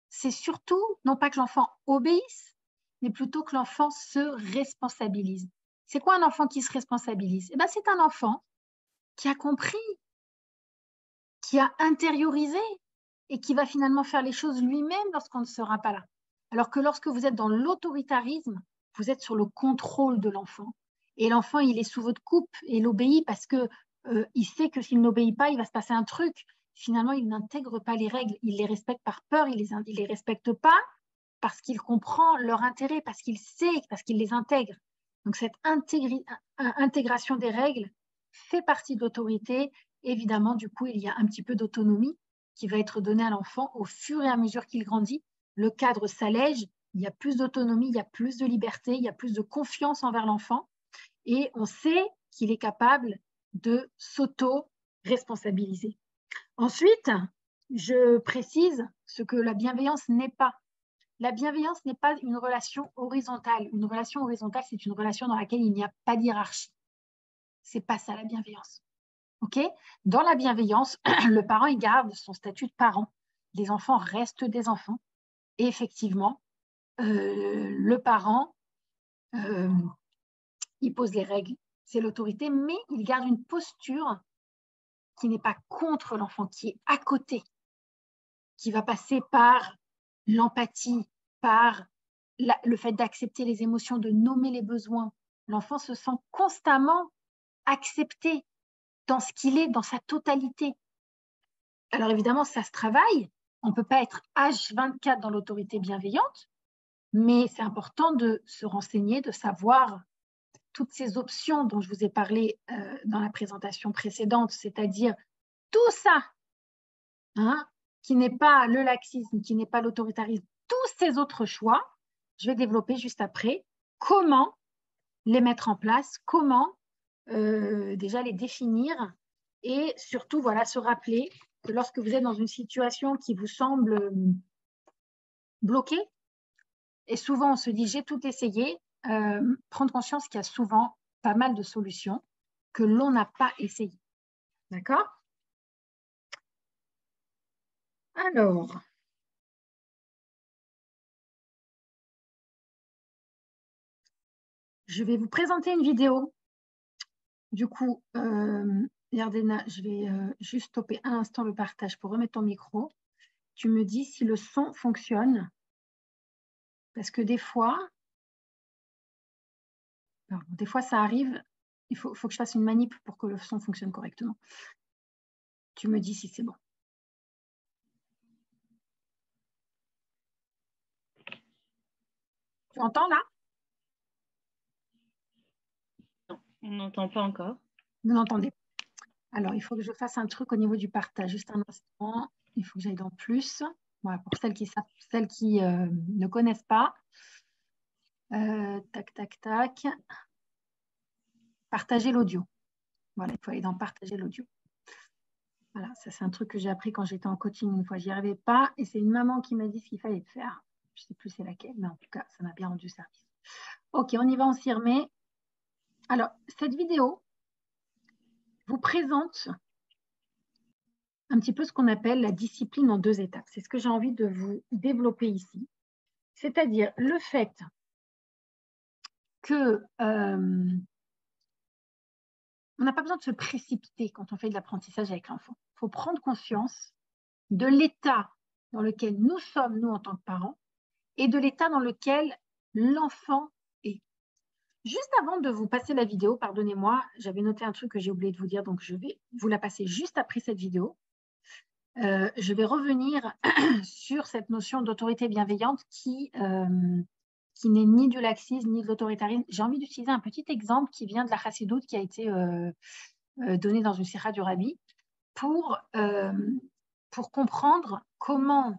c'est surtout, non pas que l'enfant obéisse, mais plutôt que l'enfant se responsabilise. C'est quoi un enfant qui se responsabilise? Eh bien, c'est un enfant qui a compris, qui a intériorisé et qui va finalement faire les choses lui-même lorsqu'on ne sera pas là. Alors que lorsque vous êtes dans l'autoritarisme, vous êtes sur le contrôle de l'enfant. Et l'enfant, il est sous votre coupe et il obéit parce que il sait que s'il n'obéit pas, il va se passer un truc. Finalement, il n'intègre pas les règles. Il les respecte par peur, il les respecte pas parce qu'il comprend leur intérêt, parce qu'il sait, parce qu'il les intègre. Donc cette intégration des règles fait partie de l'autorité. Évidemment, du coup, il y a un petit peu d'autonomie qui va être donnée à l'enfant au fur et à mesure qu'il grandit. Le cadre s'allège, il y a plus d'autonomie, il y a plus de liberté, il y a plus de confiance envers l'enfant et on sait qu'il est capable de s'auto-responsabiliser. Ensuite, je précise ce que la bienveillance n'est pas. La bienveillance n'est pas une relation horizontale. Une relation horizontale, c'est une relation dans laquelle il n'y a pas d'hiérarchie. C'est pas ça la bienveillance. Okay ? Dans la bienveillance, le parent il garde son statut de parent. Les enfants restent des enfants. Et effectivement, le parent, il pose les règles, c'est l'autorité, mais il garde une posture qui n'est pas contre l'enfant, qui est à côté, qui va passer par l'empathie, par le fait d'accepter les émotions, de nommer les besoins. L'enfant se sent constamment accepté dans ce qu'il est, dans sa totalité. Alors évidemment, ça se travaille. On ne peut pas être H24 dans l'autorité bienveillante, mais c'est important de se renseigner, de savoir toutes ces options dont je vous ai parlé dans la présentation précédente, c'est-à-dire tout ça, hein, qui n'est pas le laxisme, qui n'est pas l'autoritarisme, tous ces autres choix, je vais développer juste après comment les mettre en place, comment déjà les définir et surtout voilà, se rappeler que lorsque vous êtes dans une situation qui vous semble bloquée, et souvent on se dit j'ai tout essayé, prendre conscience qu'il y a souvent pas mal de solutions que l'on n'a pas essayé. D'accord? Alors, je vais vous présenter une vidéo. Du coup, Yardena, je vais juste stopper un instant le partage pour remettre ton micro. Tu me dis si le son fonctionne. Parce que des fois ça arrive, il faut que je fasse une manip pour que le son fonctionne correctement. Tu me dis si c'est bon. Tu entends là? Non, on n'entend pas encore. Vous m'entendez? Alors, il faut que je fasse un truc au niveau du partage. Juste un instant. Il faut que j'aille dans plus. Voilà, pour celles qui ne connaissent pas. Tac, tac, tac. Partager l'audio. Voilà, il faut aller dans partager l'audio. Voilà, ça c'est un truc que j'ai appris quand j'étais en coaching une fois. J'y arrivais pas et c'est une maman qui m'a dit ce qu'il fallait faire. Je ne sais plus c'est laquelle, mais en tout cas, ça m'a bien rendu service. Ok, on y va, on s'y remet. Alors, cette vidéo vous présente un petit peu ce qu'on appelle la discipline en 2 étapes. C'est ce que j'ai envie de vous développer ici. C'est-à-dire le fait que on n'a pas besoin de se précipiter quand on fait de l'apprentissage avec l'enfant. Il faut prendre conscience de l'état dans lequel nous sommes, nous, en tant que parents, et de l'état dans lequel l'enfant est. Juste avant de vous passer la vidéo, pardonnez-moi, j'avais noté un truc que j'ai oublié de vous dire, donc je vais vous la passer juste après cette vidéo. Je vais revenir sur cette notion d'autorité bienveillante qui n'est ni du laxisme ni de l'autoritarisme. J'ai envie d'utiliser un petit exemple qui vient de la Chassidoute qui a été donné dans une sira du Rabbi pour comprendre comment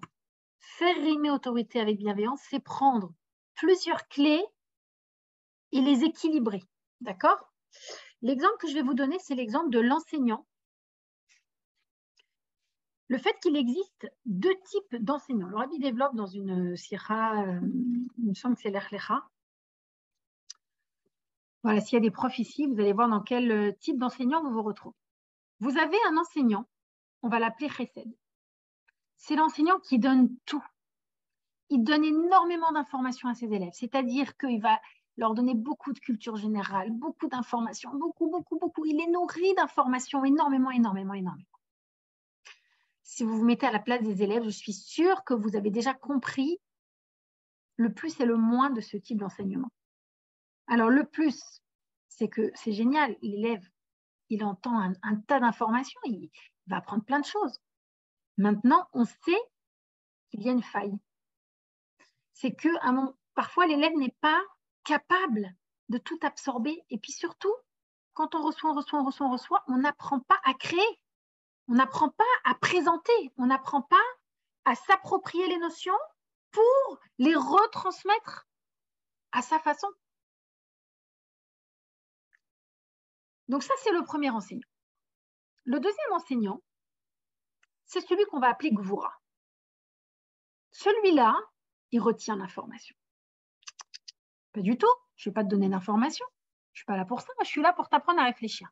faire rimer autorité avec bienveillance, c'est prendre plusieurs clés et les équilibrer. D'accord? L'exemple que je vais vous donner, c'est l'exemple de l'enseignant le fait qu'il existe deux types d'enseignants. Le Rabbi développe dans une sira, il me semble que c'est l'Echlecha. Voilà, s'il y a des profs ici, vous allez voir dans quel type d'enseignant vous vous retrouvez. Vous avez un enseignant, on va l'appeler Chesed. C'est l'enseignant qui donne tout. Il donne énormément d'informations à ses élèves, c'est-à-dire qu'il va leur donner beaucoup de culture générale, beaucoup d'informations, beaucoup. Il est nourri d'informations, énormément. Si vous vous mettez à la place des élèves, je suis sûre que vous avez déjà compris le plus et le moins de ce type d'enseignement. Alors, le plus, c'est que c'est génial, l'élève, il entend un tas d'informations, il va apprendre plein de choses. Maintenant, on sait qu'il y a une faille. C'est que parfois, l'élève n'est pas capable de tout absorber. Et puis surtout, quand on reçoit, on n'apprend pas à créer. On n'apprend pas à présenter. On n'apprend pas à s'approprier les notions pour les retransmettre à sa façon. Donc ça, c'est le premier enseignant. Le deuxième enseignant, c'est celui qu'on va appeler Gvura. Celui-là, il retient l'information. Pas du tout. Je ne vais pas te donner d'informations. Je ne suis pas là pour ça. Je suis là pour t'apprendre à réfléchir.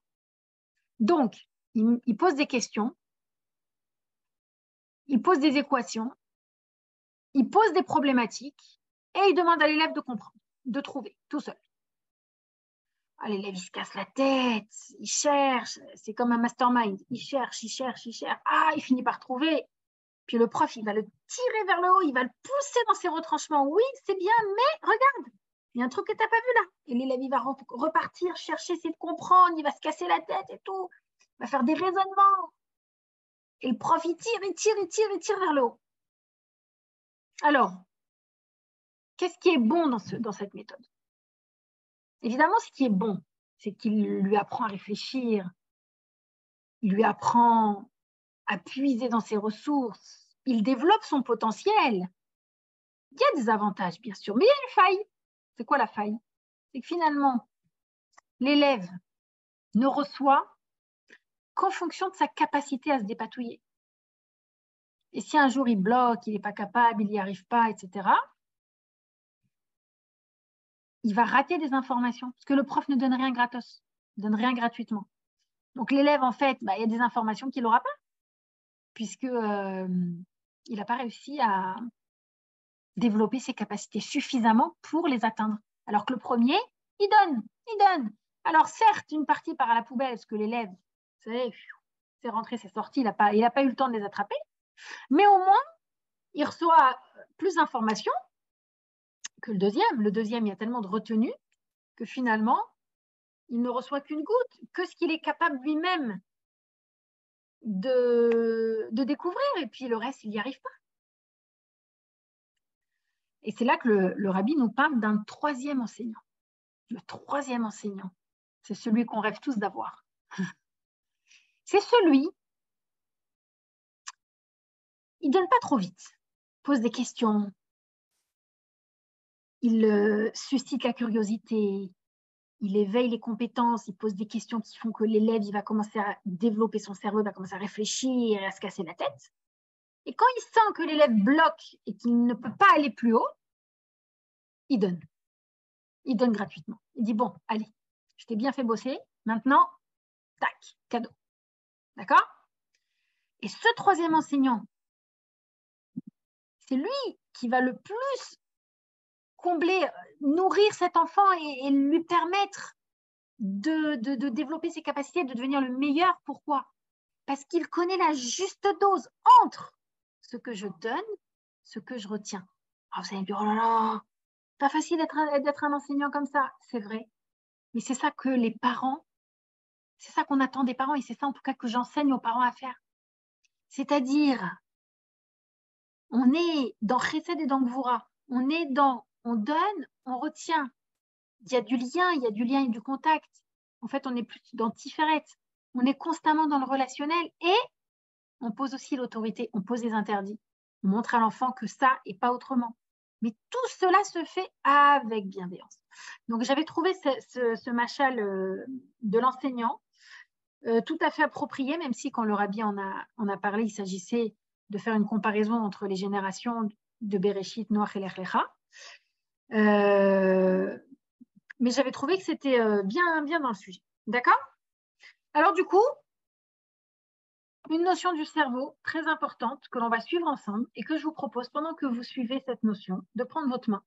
Donc, il pose des questions. Il pose des équations. Il pose des problématiques. Et il demande à l'élève de comprendre, de trouver, tout seul. Ah, l'élève, il se casse la tête. Il cherche. C'est comme un mastermind. Il cherche. Ah, il finit par trouver. Puis le prof, il va le tirer vers le haut. Il va le pousser dans ses retranchements. Oui, c'est bien, mais regarde. Il y a un truc que tu n'as pas vu là. Et l'élève, il va repartir, chercher, essayer de comprendre, il va se casser la tête et tout. Il va faire des raisonnements. Et le prof, il tire vers le haut. Alors, qu'est-ce qui est bon dans cette méthode? Évidemment, ce qui est bon, c'est qu'il lui apprend à réfléchir, il lui apprend à puiser dans ses ressources, il développe son potentiel. Il y a des avantages, bien sûr, mais il y a une faille. C'est quoi la faille? C'est que finalement, l'élève ne reçoit qu'en fonction de sa capacité à se dépatouiller. Et si un jour il bloque, il n'est pas capable, il n'y arrive pas, etc., il va rater des informations parce que le prof ne donne rien gratos, ne donne rien gratuitement. Donc l'élève, en fait, il y a des informations qu'il n'aura pas puisqu'il n'a pas réussi à développer ses capacités suffisamment pour les atteindre. Alors que le premier, il donne. Alors certes, une partie part à la poubelle parce que l'élève, vous savez, c'est rentré, c'est sorti, il n'a pas eu le temps de les attraper. Mais au moins, il reçoit plus d'informations que le deuxième. Le deuxième, il y a tellement de retenue que finalement, il ne reçoit qu'une goutte, que ce qu'il est capable lui-même de découvrir. Et puis le reste, il n'y arrive pas. Et c'est là que le rabbi nous parle d'un troisième enseignant. Le troisième enseignant, c'est celui qu'on rêve tous d'avoir. C'est celui, il ne donne pas trop vite, pose des questions, il suscite la curiosité, il éveille les compétences, il pose des questions qui font que l'élève, il va commencer à développer son cerveau, il va commencer à réfléchir et à se casser la tête. Et quand il sent que l'élève bloque et qu'il ne peut pas aller plus haut, il donne. Il donne gratuitement. Il dit, bon, allez, je t'ai bien fait bosser, maintenant, tac, cadeau. D'accord? Et ce troisième enseignant, c'est lui qui va le plus combler, nourrir cet enfant et lui permettre de développer ses capacités, de devenir le meilleur. Pourquoi? Parce qu'il connaît la juste dose entre ce que je donne, ce que je retiens. Alors vous allez me dire, oh là là, pas facile d'être un enseignant comme ça. C'est vrai. Mais c'est ça que les parents, c'est ça qu'on attend des parents et c'est ça en tout cas que j'enseigne aux parents à faire. C'est-à-dire, on est dans Chesed et dans Gvura. On donne, on retient. Il y a du lien et du contact. En fait, on est plus dans Tiferet. On est constamment dans le relationnel et on pose aussi l'autorité, on pose les interdits. On montre à l'enfant que ça et pas autrement. Mais tout cela se fait avec bienveillance. Donc, j'avais trouvé ce machal de l'enseignant tout à fait approprié, même si quand le rabbi en a parlé, il s'agissait de faire une comparaison entre les générations de Bereshit, Noach et Lech Lecha. Mais j'avais trouvé que c'était bien dans le sujet. D'accord? Alors du coup, une notion du cerveau très importante que l'on va suivre ensemble et que je vous propose, pendant que vous suivez cette notion, de prendre votre main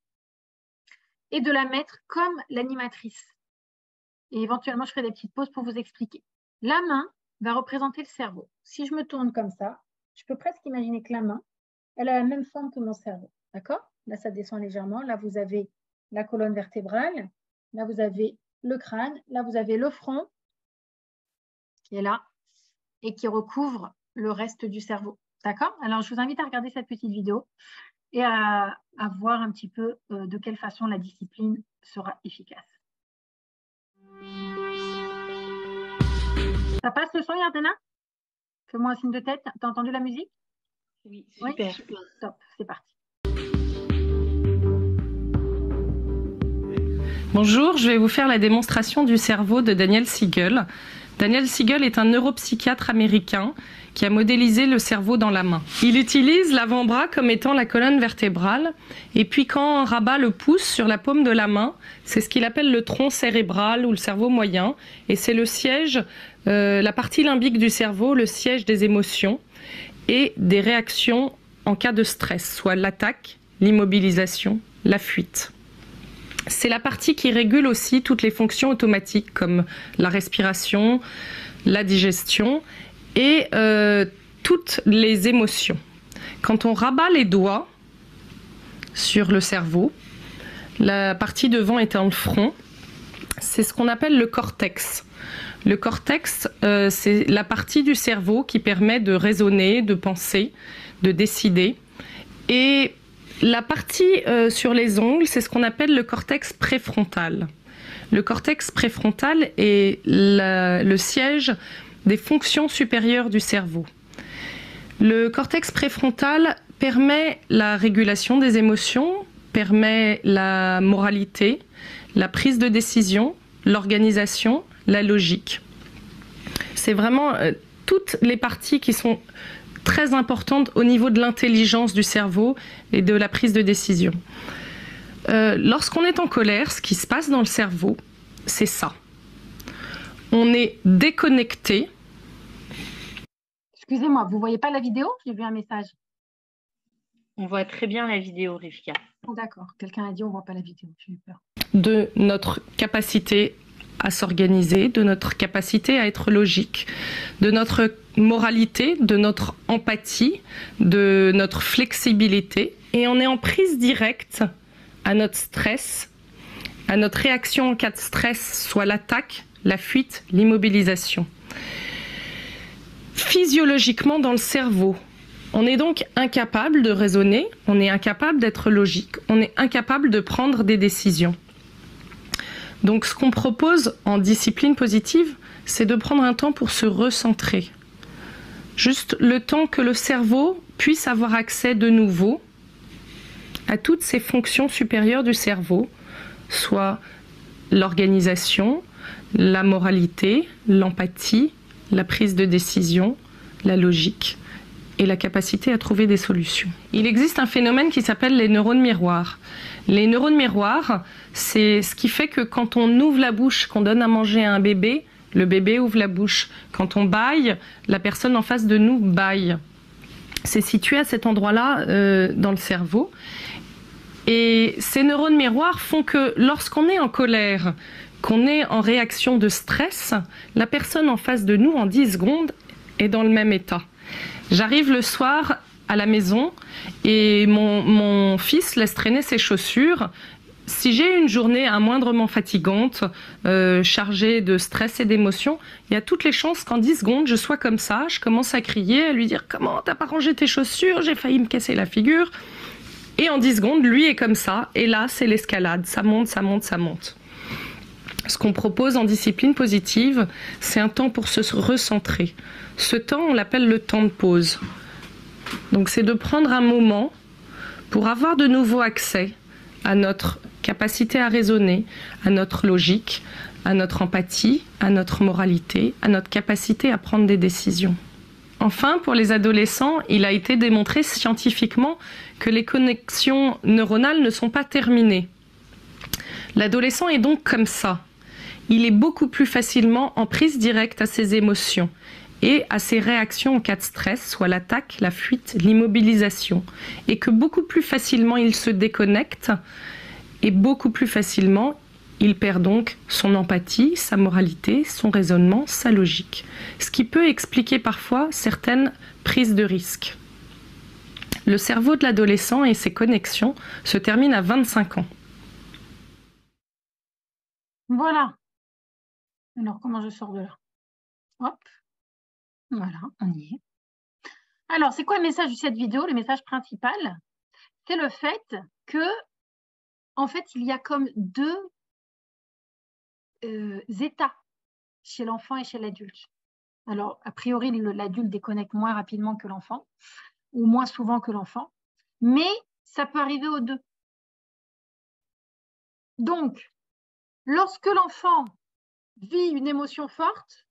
et de la mettre comme l'animatrice. Et éventuellement, je ferai des petites pauses pour vous expliquer. La main va représenter le cerveau. Si je me tourne comme ça, je peux presque imaginer que la main, elle a la même forme que mon cerveau. D'accord? Là, ça descend légèrement. Là, vous avez la colonne vertébrale. Là, vous avez le crâne. Là, vous avez le front qui est là et qui recouvre le reste du cerveau. D'accord? Alors, je vous invite à regarder cette petite vidéo et à voir un petit peu de quelle façon la discipline sera efficace. Ça passe le son, Yardena? Fais-moi un signe de tête. T'as entendu la musique? Oui, super. Oui, top, c'est parti. Bonjour, je vais vous faire la démonstration du cerveau de Daniel Siegel. Daniel Siegel est un neuropsychiatre américain qui a modélisé le cerveau dans la main. Il utilise l'avant-bras comme étant la colonne vertébrale, et puis quand on rabat le pouce sur la paume de la main, c'est ce qu'il appelle le tronc cérébral ou le cerveau moyen, et c'est le siège, la partie limbique du cerveau, le siège des émotions et des réactions en cas de stress, soit l'attaque, l'immobilisation, la fuite. C'est la partie qui régule aussi toutes les fonctions automatiques comme la respiration, la digestion et toutes les émotions. Quand on rabat les doigts sur le cerveau, la partie devant étant le front, c'est ce qu'on appelle le cortex. Le cortex, c'est la partie du cerveau qui permet de raisonner, de penser, de décider. Et la partie sur les ongles, c'est ce qu'on appelle le cortex préfrontal. Le cortex préfrontal est le siège des fonctions supérieures du cerveau. Le cortex préfrontal permet la régulation des émotions, permet la moralité, la prise de décision, l'organisation, la logique. C'est vraiment toutes les parties qui sont très importante au niveau de l'intelligence du cerveau et de la prise de décision. Lorsqu'on est en colère, ce qui se passe dans le cerveau, c'est ça. On est déconnecté. Excusez-moi, vous ne voyez pas la vidéo? J'ai vu un message. On voit très bien la vidéo, Rivka. Oh, d'accord, quelqu'un a dit on ne voit pas la vidéo, j'ai eu peur. De notre capacité à s'organiser, de notre capacité à être logique, de notre moralité, de notre empathie, de notre flexibilité. Et on est en prise directe à notre stress, à notre réaction en cas de stress, soit l'attaque, la fuite, l'immobilisation. Physiologiquement dans le cerveau, on est donc incapable de raisonner, on est incapable d'être logique, on est incapable de prendre des décisions. Donc ce qu'on propose en discipline positive, c'est de prendre un temps pour se recentrer. Juste le temps que le cerveau puisse avoir accès de nouveau à toutes ces fonctions supérieures du cerveau, soit l'organisation, la moralité, l'empathie, la prise de décision, la logique et la capacité à trouver des solutions. Il existe un phénomène qui s'appelle les neurones miroirs. Les neurones miroirs, c'est ce qui fait que quand on ouvre la bouche, qu'on donne à manger à un bébé, le bébé ouvre la bouche. Quand on bâille, la personne en face de nous bâille. C'est situé à cet endroit-là dans le cerveau. Et ces neurones miroirs font que lorsqu'on est en colère, qu'on est en réaction de stress, la personne en face de nous, en 10 secondes, est dans le même état. J'arrive le soir à la maison et mon fils laisse traîner ses chaussures. Si j'ai une journée moindrement fatigante, chargée de stress et d'émotions, il y a toutes les chances qu'en 10 secondes, je sois comme ça. Je commence à crier, à lui dire « Comment t'as pas rangé tes chaussures? J'ai failli me casser la figure. » Et en 10 secondes, lui est comme ça. Et là, c'est l'escalade. Ça monte, ça monte, ça monte. Ce qu'on propose en discipline positive, c'est un temps pour se recentrer. Ce temps, on l'appelle le temps de pause. Donc c'est de prendre un moment pour avoir de nouveau accès à notre capacité à raisonner, à notre logique, à notre empathie, à notre moralité, à notre capacité à prendre des décisions. Enfin, pour les adolescents, il a été démontré scientifiquement que les connexions neuronales ne sont pas terminées. L'adolescent est donc comme ça. Il est beaucoup plus facilement en prise directe à ses émotions et à ses réactions en cas de stress, soit l'attaque, la fuite, l'immobilisation, et que beaucoup plus facilement il se déconnecte et beaucoup plus facilement il perd donc son empathie, sa moralité, son raisonnement, sa logique, ce qui peut expliquer parfois certaines prises de risques. Le cerveau de l'adolescent et ses connexions se terminent à 25 ans. Voilà. Alors, comment je sors de là? Hop. Voilà, on y est. Alors, c'est quoi le message de cette vidéo? Le message principal, c'est le fait que, en fait, il y a comme deux états chez l'enfant et chez l'adulte. Alors, a priori, l'adulte déconnecte moins rapidement que l'enfant, ou moins souvent que l'enfant, mais ça peut arriver aux deux. Donc, lorsque l'enfant vit une émotion forte,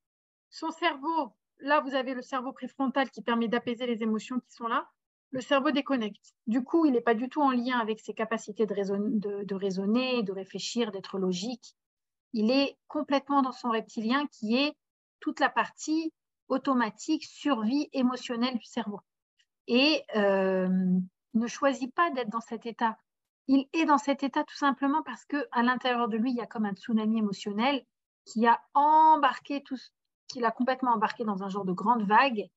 son cerveau, là, vous avez le cerveau préfrontal qui permet d'apaiser les émotions qui sont là, le cerveau déconnecte. Du coup, il n'est pas du tout en lien avec ses capacités de raisonner, de réfléchir, d'être logique. Il est complètement dans son reptilien qui est toute la partie automatique, survie émotionnelle du cerveau. Et ne choisit pas d'être dans cet état. Il est dans cet état tout simplement parce qu'à l'intérieur de lui, il y a comme un tsunami émotionnel qui a embarqué qu'il a complètement embarqué dans un genre de grande vague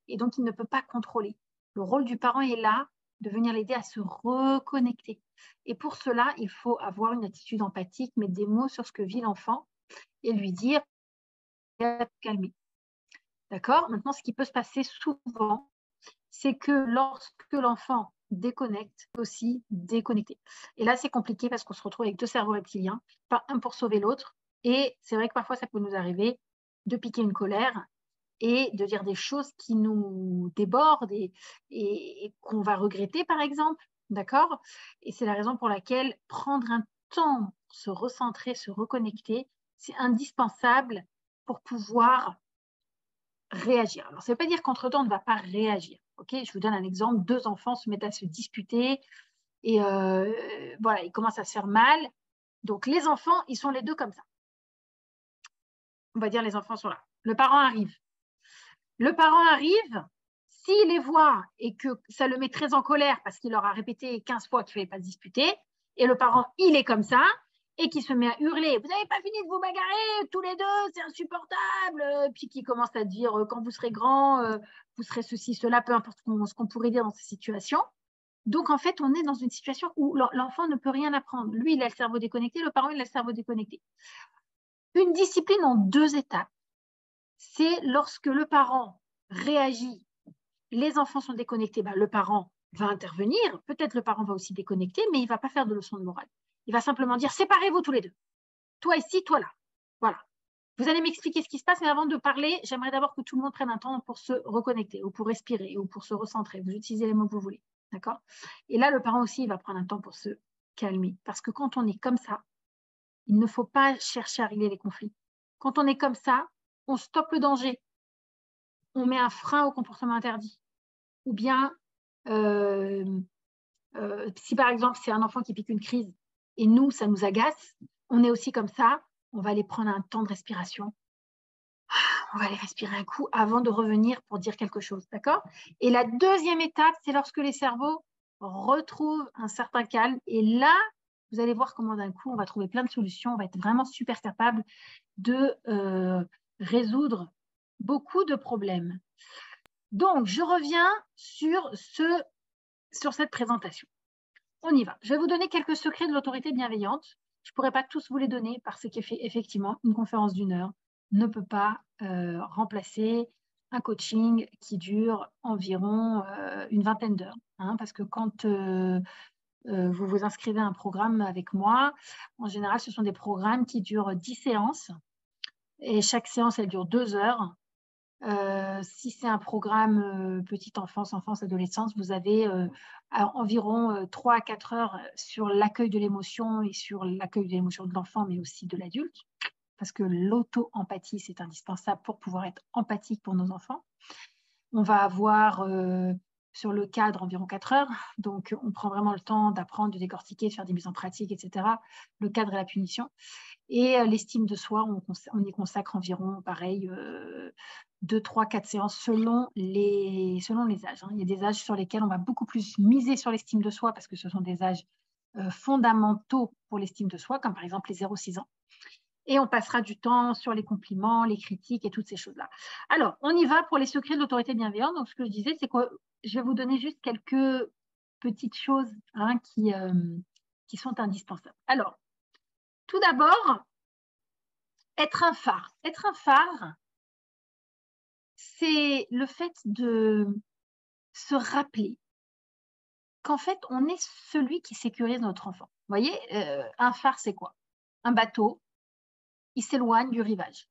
et donc il ne peut pas contrôler. Le rôle du parent est là, de venir l'aider à se reconnecter. Et pour cela, il faut avoir une attitude empathique, mettre des mots sur ce que vit l'enfant et lui dire « calmer ». D'accord? Maintenant, ce qui peut se passer souvent, c'est que lorsque l'enfant déconnecte, aussi déconnecter. Et là, c'est compliqué parce qu'on se retrouve avec deux cerveaux reptiliens, pas un pour sauver l'autre. Et c'est vrai que parfois, ça peut nous arriver de piquer une colère et de dire des choses qui nous débordent et qu'on va regretter, par exemple. D'accord? Et c'est la raison pour laquelle prendre un temps, se recentrer, se reconnecter, c'est indispensable pour pouvoir réagir. Alors, ça ne veut pas dire qu'entre-temps, on ne va pas réagir. Okay, je vous donne un exemple. Deux enfants se mettent à se disputer et voilà, ils commencent à se faire mal. Donc, les enfants, ils sont les deux comme ça. On va dire les enfants sont là. Le parent arrive. Le parent arrive, s'il les voit et que ça le met très en colère parce qu'il leur a répété 15 fois qu'il ne fallait pas se disputer, et le parent, il est comme ça, et qui se met à hurler, vous n'avez pas fini de vous bagarrer, tous les deux, c'est insupportable, puis qui commence à dire, quand vous serez grand, vous serez ceci, cela, peu importe ce qu'on pourrait dire dans ces situations. Donc, en fait, on est dans une situation où l'enfant ne peut rien apprendre. Lui, il a le cerveau déconnecté, le parent, il a le cerveau déconnecté. Une discipline en deux étapes. C'est lorsque le parent réagit, les enfants sont déconnectés, ben, le parent va intervenir, peut-être le parent va aussi déconnecter, mais il ne va pas faire de leçon de morale. Il va simplement dire, séparez-vous tous les deux. Toi ici, toi là. Voilà. Vous allez m'expliquer ce qui se passe, mais avant de parler, j'aimerais d'abord que tout le monde prenne un temps pour se reconnecter, ou pour respirer, ou pour se recentrer. Vous utilisez les mots que vous voulez. D'accord? Et là, le parent aussi, il va prendre un temps pour se calmer. Parce que quand on est comme ça, il ne faut pas chercher à régler les conflits. Quand on est comme ça, on stoppe le danger. On met un frein au comportement interdit. Ou bien, si par exemple, c'est un enfant qui pique une crise, et nous, ça nous agace, on est aussi comme ça, on va aller prendre un temps de respiration. On va aller respirer un coup avant de revenir pour dire quelque chose, d'accord? Et la deuxième étape, c'est lorsque les cerveaux retrouvent un certain calme. Et là, vous allez voir comment d'un coup, on va trouver plein de solutions. On va être vraiment super capable de résoudre beaucoup de problèmes. Donc, je reviens sur cette présentation. On y va. Je vais vous donner quelques secrets de l'autorité bienveillante. Je ne pourrais pas tous vous les donner parce qu'effectivement, une conférence d'1 heure ne peut pas remplacer un coaching qui dure environ une vingtaine d'heures. Hein, parce que quand vous vous inscrivez à un programme avec moi, en général, ce sont des programmes qui durent 10 séances. Et chaque séance, elle dure 2 heures. Si c'est un programme petite enfance, adolescence, vous avez environ 3 à 4 heures sur l'accueil de l'émotion et sur l'accueil de l'émotion de l'enfant, mais aussi de l'adulte, parce que l'auto-empathie, c'est indispensable pour pouvoir être empathique pour nos enfants. On va avoir sur le cadre environ 4 heures, donc on prend vraiment le temps d'apprendre, de décortiquer, de faire des mises en pratique, etc. Le cadre et la punition. Et l'estime de soi, on y consacre environ, pareil, 2, 3, 4 séances selon les âges. Il y a des âges sur lesquels on va beaucoup plus miser sur l'estime de soi parce que ce sont des âges fondamentaux pour l'estime de soi, comme par exemple les 0-6 ans. Et on passera du temps sur les compliments, les critiques et toutes ces choses-là. Alors, on y va pour les secrets de l'autorité bienveillante. Donc, ce que je disais, c'est que je vais vous donner juste quelques petites choses qui sont indispensables. Alors, tout d'abord, être un phare. Être un phare, c'est le fait de se rappeler qu'en fait, on est celui qui sécurise notre enfant. Vous voyez, un phare, c'est quoi? Un bateau, il s'éloigne du rivage.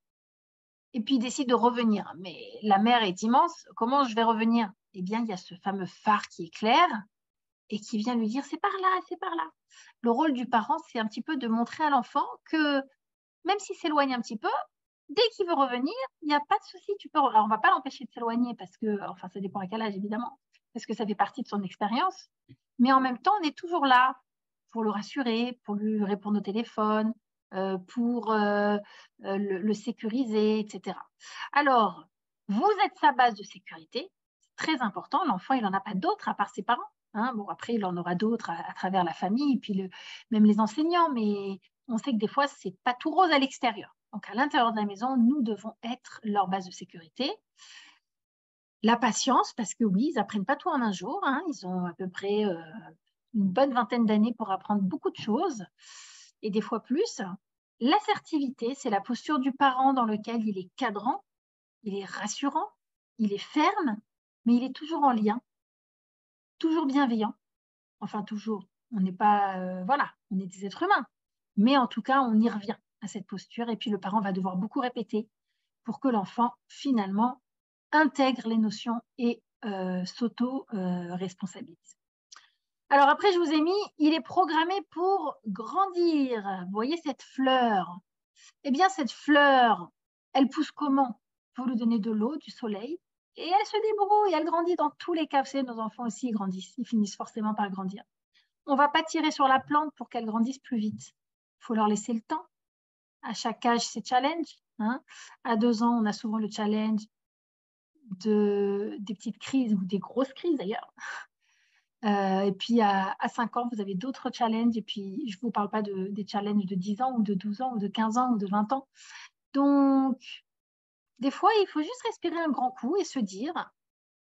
Et puis, il décide de revenir. Mais la mer est immense, comment je vais revenir? Eh bien, il y a ce fameux phare qui éclaire et qui vient lui dire, c'est par là, c'est par là. Le rôle du parent, c'est un petit peu de montrer à l'enfant que même s'il s'éloigne un petit peu, dès qu'il veut revenir, il n'y a pas de souci. Alors, on ne va pas l'empêcher de s'éloigner parce que, enfin, ça dépend à quel âge, évidemment, parce que ça fait partie de son expérience. Mais en même temps, on est toujours là pour le rassurer, pour lui répondre au téléphone, pour le sécuriser, etc. Alors, vous êtes sa base de sécurité. C'est très important. L'enfant, il n'en a pas d'autres à part ses parents. Bon, après, il en aura d'autres à travers la famille, et puis même les enseignants, mais on sait que des fois, ce n'est pas tout rose à l'extérieur. Donc, à l'intérieur de la maison, nous devons être leur base de sécurité. La patience, parce que oui, ils n'apprennent pas tout en un jour. Ils ont à peu près une bonne vingtaine d'années pour apprendre beaucoup de choses, et des fois plus. L'assertivité, c'est la posture du parent dans lequel il est cadrant, il est rassurant, il est ferme, mais il est toujours en lien, toujours bienveillant. Enfin, toujours. On n'est pas... voilà, on est des êtres humains. Mais en tout cas, on y revient à cette posture. Et puis, le parent va devoir beaucoup répéter pour que l'enfant, finalement, intègre les notions et s'auto-responsabilise. Alors après, je vous ai mis, il est programmé pour grandir. Vous voyez cette fleur? Eh bien, cette fleur, elle pousse comment? Il faut lui donner de l'eau, du soleil, et elle se débrouille, elle grandit dans tous les cas. Vous savez, nos enfants aussi ils grandissent, ils finissent forcément par grandir. On ne va pas tirer sur la plante pour qu'elle grandisse plus vite. Il faut leur laisser le temps. À chaque âge, c'est challenge. À 2 ans, on a souvent le challenge des petites crises ou des grosses crises d'ailleurs. Et puis à 5 ans, vous avez d'autres challenges. Et puis, je ne vous parle pas des challenges de 10 ans ou de 12 ans ou de 15 ans ou de 20 ans. Donc, des fois, il faut juste respirer un grand coup et se dire,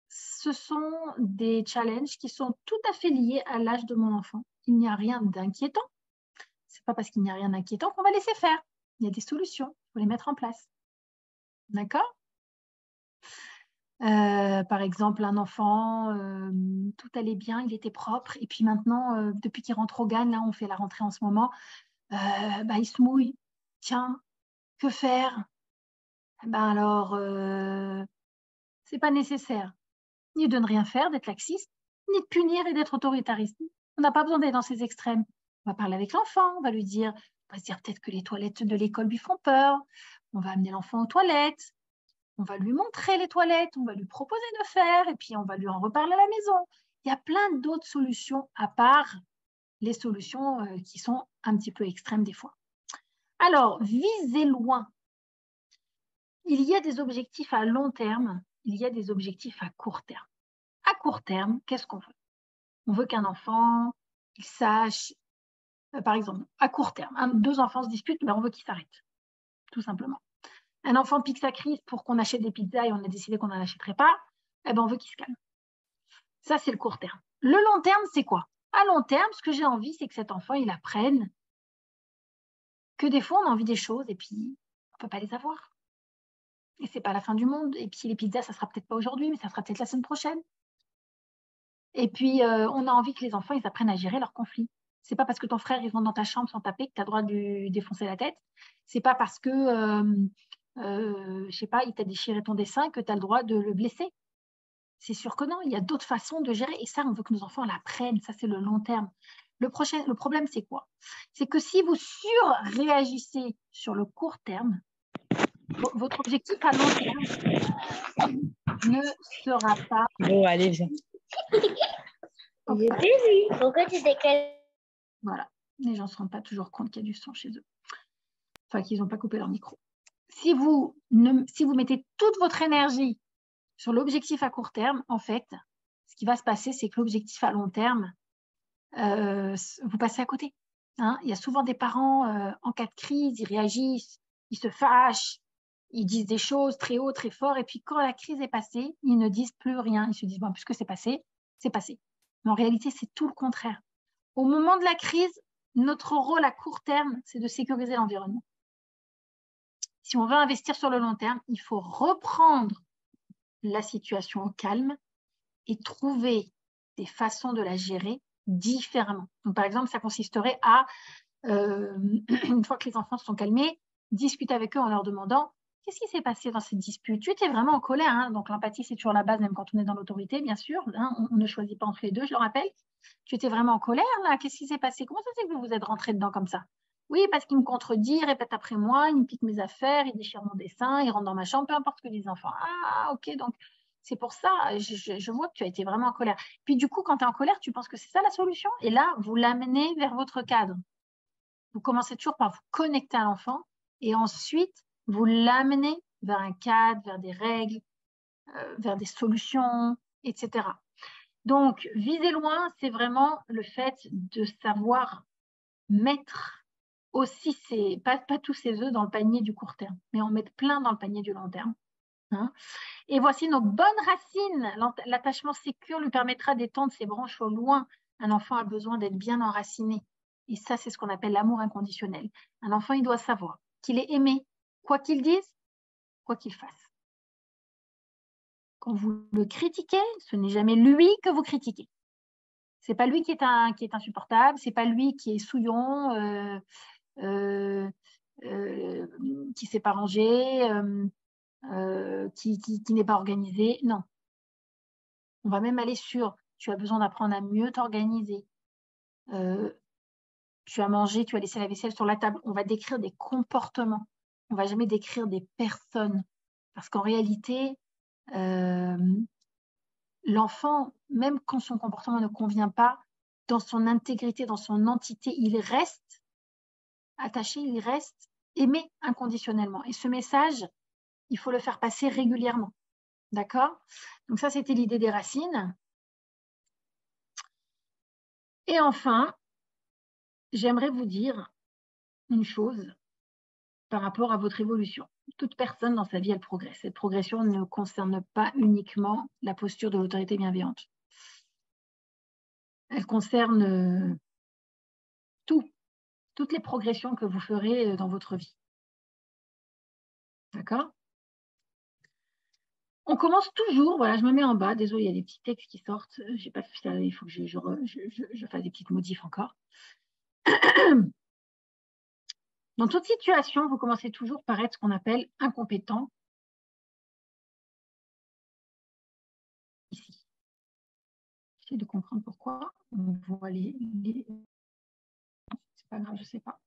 ce sont des challenges qui sont tout à fait liés à l'âge de mon enfant. Il n'y a rien d'inquiétant. Ce n'est pas parce qu'il n'y a rien d'inquiétant qu'on va laisser faire. Il y a des solutions, il faut les mettre en place. D'accord ? Par exemple, un enfant, tout allait bien, il était propre, et puis maintenant, depuis qu'il rentre au GAN, là, on fait la rentrée en ce moment, il se mouille. Tiens, que faire? Alors, c'est pas nécessaire, ni de ne rien faire, d'être laxiste, ni de punir et d'être autoritariste. On n'a pas besoin d'être dans ces extrêmes. On va parler avec l'enfant, on va lui dire, on va se dire peut-être que les toilettes de l'école lui font peur, on va amener l'enfant aux toilettes, on va lui montrer les toilettes, on va lui proposer de faire, et puis on va lui en reparler à la maison. Il y a plein d'autres solutions à part les solutions qui sont un petit peu extrêmes des fois. Alors, viser loin. Il y a des objectifs à long terme, il y a des objectifs à court terme. À court terme, qu'est-ce qu'on veut? On veut qu'un enfant, il sache, par exemple, à court terme, 2 enfants se disputent, mais on veut qu'ils s'arrêtent, tout simplement. Un enfant pique sa crise pour qu'on achète des pizzas et on a décidé qu'on n'en achèterait pas, on veut qu'il se calme. Ça, c'est le court terme. Le long terme, c'est quoi? À long terme, ce que j'ai envie, c'est que cet enfant, il apprenne que des fois, on a envie des choses et puis on ne peut pas les avoir. Et ce n'est pas la fin du monde. Et puis les pizzas, ça ne sera peut-être pas aujourd'hui, mais ça sera peut-être la semaine prochaine. Et puis, on a envie que les enfants, ils apprennent à gérer leurs conflits. Ce n'est pas parce que ton frère, il rentre dans ta chambre sans taper que tu as le droit de lui défoncer la tête. Ce n'est pas parce que je ne sais pas, il t'a déchiré ton dessin, que tu as le droit de le blesser. C'est sûr que non, il y a d'autres façons de gérer. Et ça, on veut que nos enfants l'apprennent. Ça, c'est le long terme. Le problème, c'est quoi? C'est que si vous surréagissez sur le court terme, votre objectif à long terme ne sera pas... Bon, allez, viens. Pourquoi tu décales? Voilà. Les gens ne se rendent pas toujours compte qu'il y a du son chez eux. Enfin, qu'ils n'ont pas coupé leur micro. Si vous mettez toute votre énergie sur l'objectif à court terme, en fait, ce qui va se passer, c'est que l'objectif à long terme, vous passez à côté. Hein. Il y a souvent des parents, en cas de crise, ils réagissent, ils se fâchent, ils disent des choses très haut, très fort, et puis quand la crise est passée, ils ne disent plus rien. Ils se disent, bon, puisque c'est passé, c'est passé. Mais en réalité, c'est tout le contraire. Au moment de la crise, notre rôle à court terme, c'est de sécuriser l'environnement. Si on veut investir sur le long terme, il faut reprendre la situation au calme et trouver des façons de la gérer différemment. Donc, par exemple, ça consisterait à, une fois que les enfants se sont calmés, discuter avec eux en leur demandant qu'est-ce qui s'est passé dans cette dispute. Tu étais vraiment en colère, hein. Donc l'empathie, c'est toujours la base, même quand on est dans l'autorité, bien sûr. Hein. On ne choisit pas entre les deux, je le rappelle. Tu étais vraiment en colère, là. Qu'est-ce qui s'est passé? Comment ça se fait que vous vous êtes rentrés dedans comme ça? Oui, parce qu'il me contredit, il répète après moi, il me pique mes affaires, il déchire mon dessin, il rentre dans ma chambre, peu importe ce que disent les enfants. Ah, ok, donc c'est pour ça, je vois que tu as été vraiment en colère. Puis du coup, quand tu es en colère, tu penses que c'est ça la solution? Et là, vous l'amenez vers votre cadre. Vous commencez toujours par vous connecter à l'enfant et ensuite, vous l'amenez vers un cadre, vers des règles, vers des solutions, etc. Donc, viser loin, c'est vraiment le fait de savoir mettre aussi pas tous ses œufs dans le panier du court terme, mais en mettre plein dans le panier du long terme. Hein. Et voici nos bonnes racines. L'attachement sécure lui permettra d'étendre ses branches au loin. Un enfant a besoin d'être bien enraciné. Et ça, c'est ce qu'on appelle l'amour inconditionnel. Un enfant, il doit savoir qu'il est aimé, quoi qu'il dise, quoi qu'il fasse. Quand vous le critiquez, ce n'est jamais lui que vous critiquez. C'est pas lui qui est insupportable, c'est pas lui qui est souillon, qui s'est pas rangé, qui n'est pas organisé. Non. On va même aller sur tu as besoin d'apprendre à mieux t'organiser. Tu as mangé, tu as laissé la vaisselle sur la table. On va décrire des comportements. On ne va jamais décrire des personnes. Parce qu'en réalité, l'enfant, même quand son comportement ne convient pas, dans son intégrité, dans son entité, il reste attaché, il reste aimé inconditionnellement. Et ce message, il faut le faire passer régulièrement. D'accord? Donc ça, c'était l'idée des racines. Et enfin, j'aimerais vous dire une chose par rapport à votre évolution. Toute personne dans sa vie, elle progresse. Cette progression ne concerne pas uniquement la posture de l'autorité bienveillante. Elle concerne toutes les progressions que vous ferez dans votre vie. D'accord? On commence toujours, voilà, je me mets en bas, désolé, il y a des petits textes qui sortent, j'ai pas fait ça, il faut que je fasse des petites modifs encore. Dans toute situation, vous commencez toujours par être ce qu'on appelle incompétent. Ici. J'essaie de comprendre pourquoi. On voit c'est pas grave, je sais pas.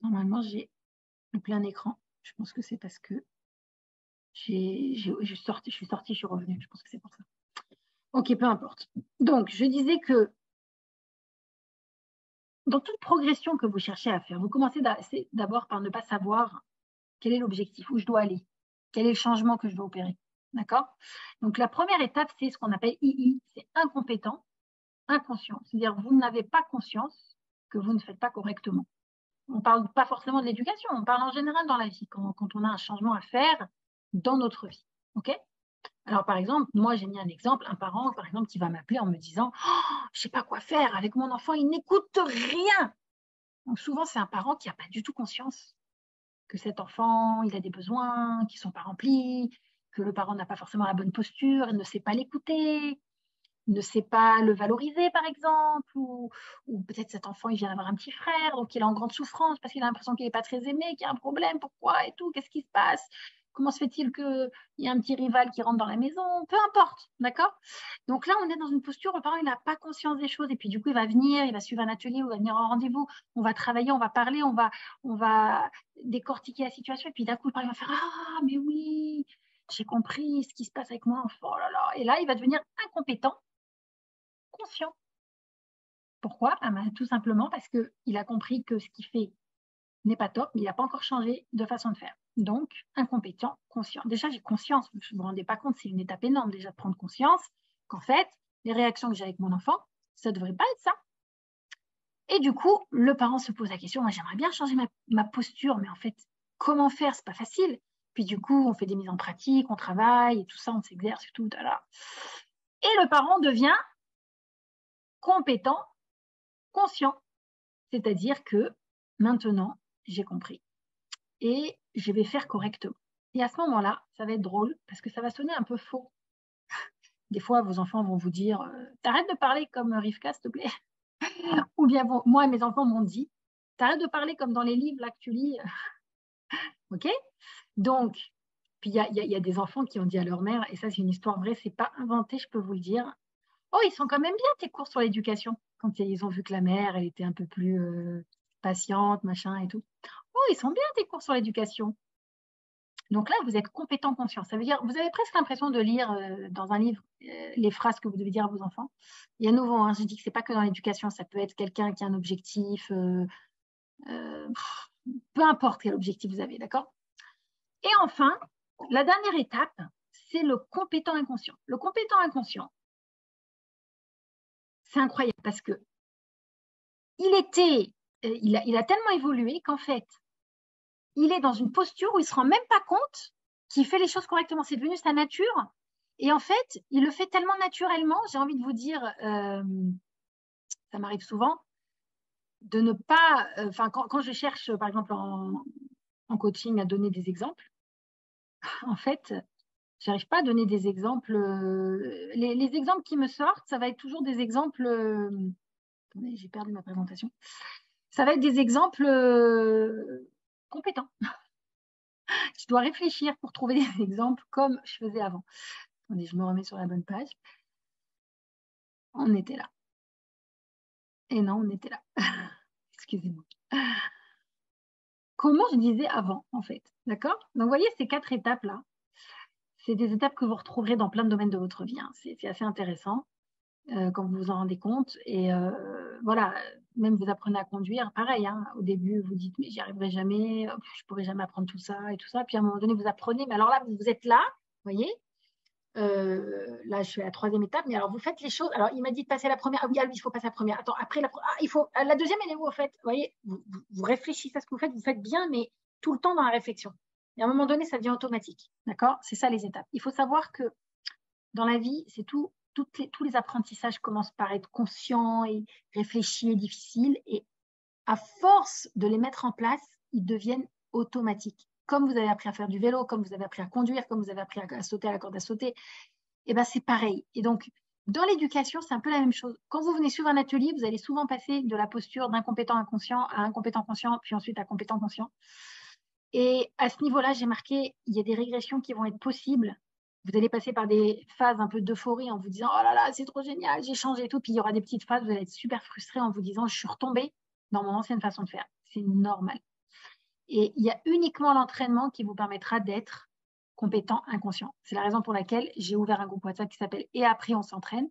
Normalement, j'ai le plein écran. Je pense que c'est parce que je suis sortie, je suis revenue. Je pense que c'est pour ça. Ok, peu importe. Donc, je disais que dans toute progression que vous cherchez à faire, vous commencez d'abord par ne pas savoir quel est l'objectif, où je dois aller, quel est le changement que je dois opérer. D'accord? Donc, la première étape, c'est ce qu'on appelle II, c'est incompétent, inconscient. C'est-à-dire, vous n'avez pas conscience que vous ne faites pas correctement. On ne parle pas forcément de l'éducation, on parle en général dans la vie, quand on a un changement à faire dans notre vie. OK? Alors, par exemple, moi, j'ai mis un exemple, un parent, par exemple, qui va m'appeler en me disant oh, « je ne sais pas quoi faire avec mon enfant, il n'écoute rien ». Donc, souvent, c'est un parent qui n'a pas du tout conscience que cet enfant, il a des besoins qui ne sont pas remplis, que le parent n'a pas forcément la bonne posture, il ne sait pas l'écouter, ne sait pas le valoriser, par exemple, ou peut-être cet enfant, il vient d'avoir un petit frère, donc il est en grande souffrance parce qu'il a l'impression qu'il n'est pas très aimé, qu'il y a un problème, pourquoi et tout, qu'est-ce qui se passe? Comment se fait-il qu'il y ait un petit rival qui rentre dans la maison? Peu importe, d'accord? Donc là, on est dans une posture où le parent, il n'a pas conscience des choses. Et puis, du coup, il va venir, il va suivre un atelier, il va venir en rendez-vous, on va travailler, on va parler, on va décortiquer la situation. Et puis, d'un coup, le parent va faire « Ah, mais oui, j'ai compris ce qui se passe avec moi. Oh là là. » Et là, il va devenir incompétent, conscient. Pourquoi? Tout simplement parce qu'il a compris que ce qu'il fait n'est pas top, mais il n'a pas encore changé de façon de faire. Donc, incompétent, conscient. Déjà, j'ai conscience, vous ne vous rendez pas compte, c'est une étape énorme déjà de prendre conscience qu'en fait, les réactions que j'ai avec mon enfant, ça ne devrait pas être ça. Et du coup, le parent se pose la question, moi j'aimerais bien changer ma posture, mais en fait, comment faire? C'est pas facile. Puis du coup, on fait des mises en pratique, on travaille, et tout ça, on s'exerce et tout. Voilà. Et le parent devient compétent, conscient. C'est-à-dire que maintenant, j'ai compris. Et je vais faire correctement. Et à ce moment-là, ça va être drôle parce que ça va sonner un peu faux. Des fois, vos enfants vont vous dire t'arrêtes de parler comme Rivka, s'il te plaît. Ou bien moi, mes enfants m'ont dit t'arrêtes de parler comme dans les livres là que tu lis. OK? Donc, puis il y a des enfants qui ont dit à leur mère, et ça, c'est une histoire vraie, c'est pas inventé, je peux vous le dire. Oh, ils sont quand même bien tes cours sur l'éducation. Quand ils ont vu que la mère, elle était un peu plus patiente, machin et tout. Oh, ils sont bien tes cours sur l'éducation. Donc là, vous êtes compétent conscient. Ça veut dire, vous avez presque l'impression de lire dans un livre les phrases que vous devez dire à vos enfants. Et à nouveau, hein, je dis que ce n'est pas que dans l'éducation, ça peut être quelqu'un qui a un objectif, peu importe quel objectif vous avez, d'accord? Et enfin, la dernière étape, c'est le compétent inconscient. Le compétent inconscient, c'est incroyable parce que il a tellement évolué qu'en fait, il est dans une posture où il ne se rend même pas compte qu'il fait les choses correctement. C'est devenu sa nature. Et en fait, il le fait tellement naturellement, j'ai envie de vous dire, ça m'arrive souvent, de ne pas, quand je cherche, par exemple, en coaching, à donner des exemples, en fait, je n'arrive pas à donner des exemples. Les exemples qui me sortent, ça va être toujours des exemples. Attendez, j'ai perdu ma présentation. Ça va être des exemples compétents. Je dois réfléchir pour trouver des exemples comme je faisais avant. Attendez, je me remets sur la bonne page. On était là. Et non, on était là. Excusez-moi. Comment je disais avant, en fait. D'accord? Donc, vous voyez, ces 4 étapes-là, c'est des étapes que vous retrouverez dans plein de domaines de votre vie. Hein. C'est assez intéressant quand vous vous en rendez compte. Et voilà, même vous apprenez à conduire, pareil. Hein, au début, vous dites, mais j'y arriverai jamais, je ne pourrai jamais apprendre tout ça et tout ça. Puis à un moment donné, vous apprenez. Mais alors là, vous êtes là, vous voyez? Là, je suis à la 3e étape, mais alors vous faites les choses. Alors, il m'a dit de passer la première. Ah oui, il faut passer la première. Attends, après, il faut. La deuxième, elle est où, en fait? Vous voyez, vous réfléchissez à ce que vous faites bien, mais tout le temps dans la réflexion. Et à un moment donné, ça devient automatique. D'accord? C'est ça les étapes. Il faut savoir que dans la vie, c'est tous les apprentissages commencent par être conscients et réfléchis et difficiles. Et à force de les mettre en place, ils deviennent automatiques. Comme vous avez appris à faire du vélo, comme vous avez appris à conduire, comme vous avez appris à sauter à la corde à sauter, et ben c'est pareil. Et donc, dans l'éducation, c'est un peu la même chose. Quand vous venez suivre un atelier, vous allez souvent passer de la posture d'incompétent inconscient à incompétent conscient, puis ensuite à compétent conscient. Et à ce niveau-là, j'ai marqué, il y a des régressions qui vont être possibles. Vous allez passer par des phases un peu d'euphorie en vous disant « Oh là là, c'est trop génial, j'ai changé et tout ». Puis il y aura des petites phases où vous allez être super frustré en vous disant « Je suis retombée dans mon ancienne façon de faire ». C'est normal. Et il y a uniquement l'entraînement qui vous permettra d'être compétent inconscient. C'est la raison pour laquelle j'ai ouvert un groupe WhatsApp qui s'appelle « Et après, on s'entraîne »,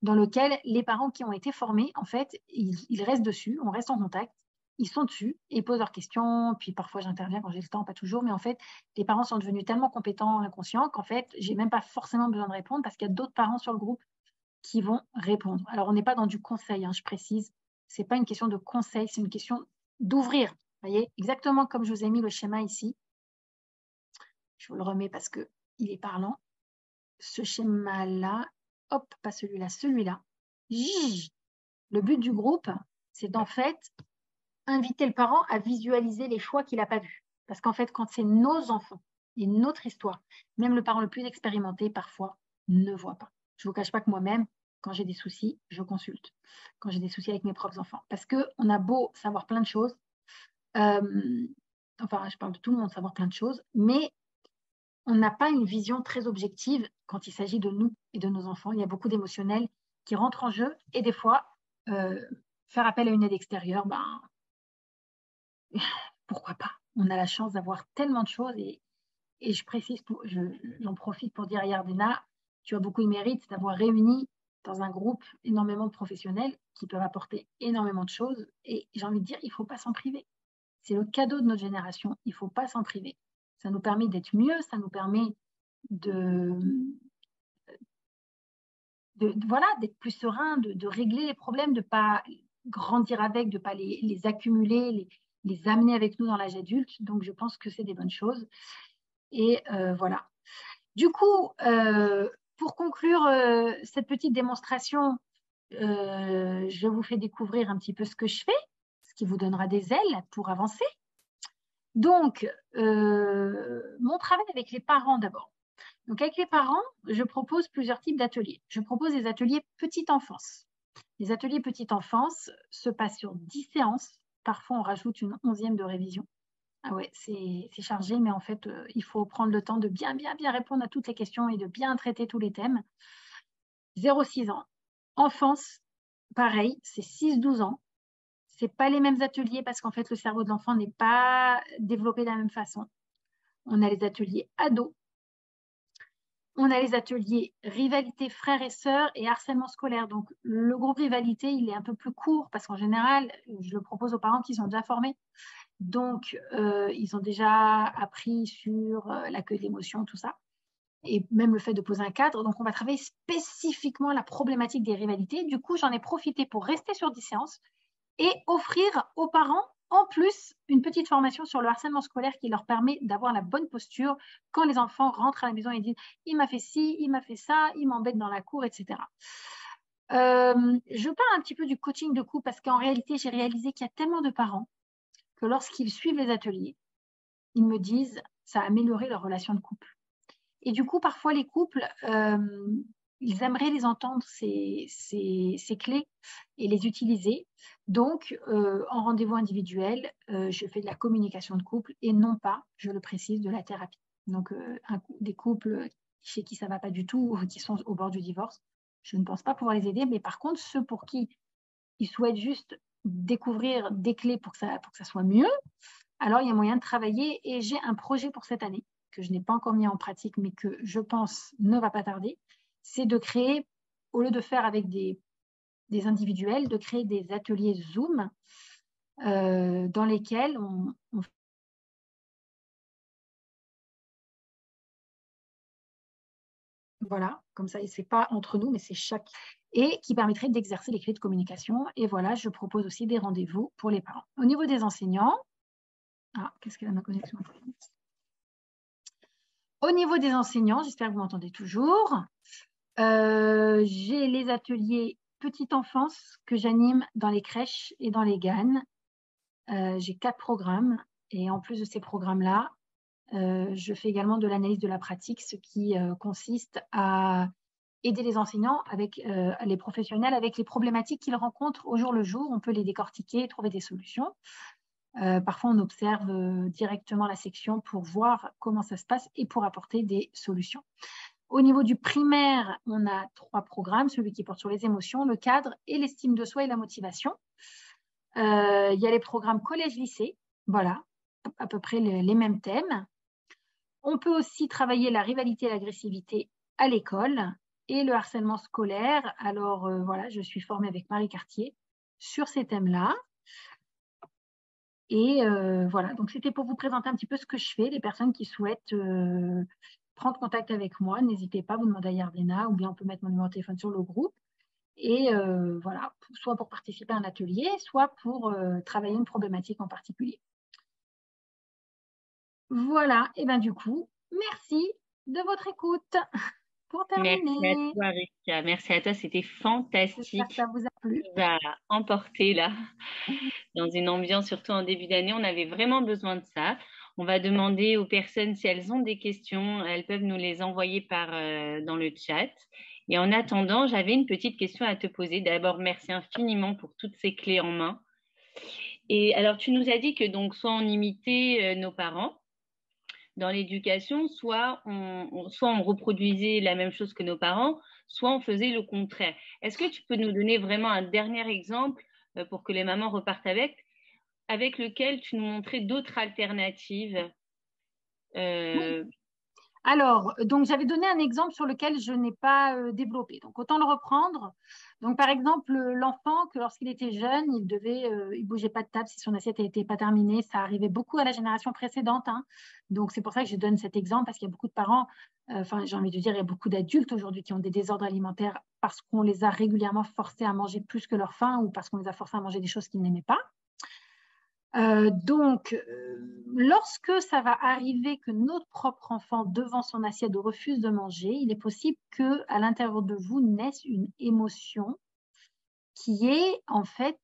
dans lequel les parents qui ont été formés, en fait, ils restent dessus, on reste en contact, ils sont dessus, ils posent leurs questions, puis parfois j'interviens quand j'ai le temps, pas toujours, mais en fait, les parents sont devenus tellement compétents inconscients qu'en fait, j'ai même pas forcément besoin de répondre parce qu'il y a d'autres parents sur le groupe qui vont répondre. Alors, on n'est pas dans du conseil, hein, je précise. C'est pas une question de conseil, c'est une question d'ouvrir. Vous voyez, exactement comme je vous ai mis le schéma ici. Je vous le remets parce qu'il est parlant. Ce schéma-là, hop, pas celui-là, celui-là. Le but du groupe, c'est d'en fait inviter le parent à visualiser les choix qu'il n'a pas vus. Parce qu'en fait, quand c'est nos enfants et notre histoire, même le parent le plus expérimenté, parfois, ne voit pas. Je ne vous cache pas que moi-même, quand j'ai des soucis, je consulte. Quand j'ai des soucis avec mes propres enfants. Parce qu'on a beau savoir plein de choses, enfin, je parle de tout le monde, savoir plein de choses, mais on n'a pas une vision très objective quand il s'agit de nous et de nos enfants. Il y a beaucoup d'émotionnels qui rentrent en jeu et des fois, faire appel à une aide extérieure, ben, pourquoi pas? On a la chance d'avoir tellement de choses et je précise, j'en profite pour dire à Yardena, tu as beaucoup de mérite d'avoir réuni dans un groupe énormément de professionnels qui peuvent apporter énormément de choses et j'ai envie de dire, il ne faut pas s'en priver. C'est le cadeau de notre génération, il ne faut pas s'en priver. Ça nous permet d'être mieux, ça nous permet voilà, d'être plus serein, de régler les problèmes, de ne pas grandir avec, de ne pas les accumuler, les amener avec nous dans l'âge adulte. Donc, je pense que c'est des bonnes choses. Et voilà. Du coup, pour conclure cette petite démonstration, je vous fais découvrir un petit peu ce que je fais, ce qui vous donnera des ailes pour avancer. Donc, mon travail avec les parents d'abord. Donc, avec les parents, je propose plusieurs types d'ateliers. Je propose des ateliers petite enfance. Les ateliers petite enfance se passent sur 10 séances. Parfois, on rajoute une 11e de révision. Ah ouais, c'est chargé, mais en fait, il faut prendre le temps de bien répondre à toutes les questions et de bien traiter tous les thèmes. 0-6 ans. Enfance, pareil, c'est 6-12 ans. Ce n'est pas les mêmes ateliers parce qu'en fait, le cerveau de l'enfant n'est pas développé de la même façon. On a les ateliers ados. On a les ateliers rivalité frères et sœurs et harcèlement scolaire. Donc, le groupe rivalité, il est un peu plus court parce qu'en général, je le propose aux parents qui sont déjà formés. Donc, ils ont déjà appris sur l'accueil de l'émotion, tout ça. Et même le fait de poser un cadre. Donc, on va travailler spécifiquement la problématique des rivalités. Du coup, j'en ai profité pour rester sur 10 séances et offrir aux parents en plus une petite formation sur le harcèlement scolaire qui leur permet d'avoir la bonne posture quand les enfants rentrent à la maison et disent « il m'a fait ci, il m'a fait ça, il m'embête dans la cour, etc. » Je parle un petit peu du coaching de couple parce qu'en réalité, j'ai réalisé qu'il y a tellement de parents que lorsqu'ils suivent les ateliers, ils me disent « ça a amélioré leur relation de couple ». Et du coup, parfois, les couples, ils aimeraient les entendre, ces clés, et les utiliser. Donc, en rendez-vous individuel, je fais de la communication de couple et non pas, je le précise, de la thérapie. Donc, des couples chez qui ça ne va pas du tout, ou qui sont au bord du divorce, je ne pense pas pouvoir les aider. Mais par contre, ceux pour qui ils souhaitent juste découvrir des clés pour que ça soit mieux, alors il y a moyen de travailler. Et j'ai un projet pour cette année que je n'ai pas encore mis en pratique, mais que je pense ne va pas tarder, c'est de créer, au lieu de faire avec des individuels, de créer des ateliers Zoom dans lesquels on voilà, comme ça, et c'est pas entre nous, mais c'est chaque, et qui permettrait d'exercer les clés de communication. Et voilà, je propose aussi des rendez-vous pour les parents. Au niveau des enseignants, qu'est-ce qu'elle a ma connexion Internet ? Au niveau des enseignants, j'espère que vous m'entendez toujours. J'ai les ateliers petite enfance que j'anime dans les crèches et dans les GAN. J'ai 4 programmes et en plus de ces programmes-là, je fais également de l'analyse de la pratique, ce qui consiste à aider les enseignants, avec les professionnels, avec les problématiques qu'ils rencontrent au jour le jour. On peut les décortiquer, trouver des solutions. Parfois, on observe directement la section pour voir comment ça se passe et pour apporter des solutions. Au niveau du primaire, on a 3 programmes, celui qui porte sur les émotions, le cadre et l'estime de soi et la motivation. Il y a les programmes collège-lycée, voilà, à peu près les mêmes thèmes. On peut aussi travailler la rivalité et l'agressivité à l'école et le harcèlement scolaire. Alors voilà, je suis formée avec Marie Cartier sur ces thèmes-là. Et voilà, donc c'était pour vous présenter un petit peu ce que je fais. Les personnes qui souhaitent prendre contact avec moi, n'hésitez pas, vous demandez à Yardena, ou bien on peut mettre mon numéro de téléphone sur le groupe. Et voilà, soit pour participer à un atelier, soit pour travailler une problématique en particulier. Voilà, et bien du coup, merci de votre écoute. Pour terminer. Merci à toi, Rika. Merci à toi, c'était fantastique. J'espère que ça vous a plu. Ça nous a emporté là, dans une ambiance, surtout en début d'année. On avait vraiment besoin de ça. On va demander aux personnes si elles ont des questions, elles peuvent nous les envoyer dans le chat. Et en attendant, j'avais une petite question à te poser. D'abord, merci infiniment pour toutes ces clés en main. Et alors, tu nous as dit que donc soit on imitait nos parents, dans l'éducation, soit on reproduisait la même chose que nos parents, soit on faisait le contraire. Est-ce que tu peux nous donner vraiment un dernier exemple pour que les mamans repartent avec lequel tu nous montrais d'autres alternatives Oui. Alors, donc j'avais donné un exemple sur lequel je n'ai pas développé. Donc, autant le reprendre. Donc, par exemple, l'enfant, que lorsqu'il était jeune, il bougeait pas de table si son assiette n'était pas terminée. Ça arrivait beaucoup à la génération précédente, hein. Donc, c'est pour ça que je donne cet exemple, parce qu'il y a beaucoup de parents, j'ai envie de dire, il y a beaucoup d'adultes aujourd'hui qui ont des désordres alimentaires parce qu'on les a régulièrement forcés à manger plus que leur faim ou parce qu'on les a forcés à manger des choses qu'ils n'aimaient pas. Lorsque ça va arriver que notre propre enfant, devant son assiette, refuse de manger, il est possible qu'à l'intérieur de vous naisse une émotion qui est en fait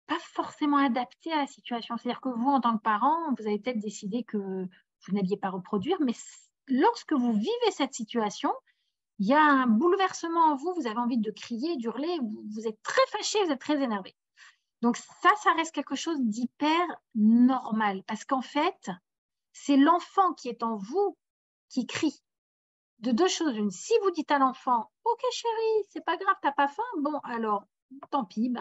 pas forcément adaptée à la situation. C'est-à-dire que vous, en tant que parent, vous avez peut-être décidé que vous n'alliez pas reproduire, mais lorsque vous vivez cette situation, il y a un bouleversement en vous, vous avez envie de crier, d'hurler, vous êtes très fâché, vous êtes très énervé. Donc ça reste quelque chose d'hyper normal parce qu'en fait, c'est l'enfant qui est en vous qui crie. De deux choses une, si vous dites à l'enfant « Ok chérie, c'est pas grave, t'as pas faim », bon alors, tant pis.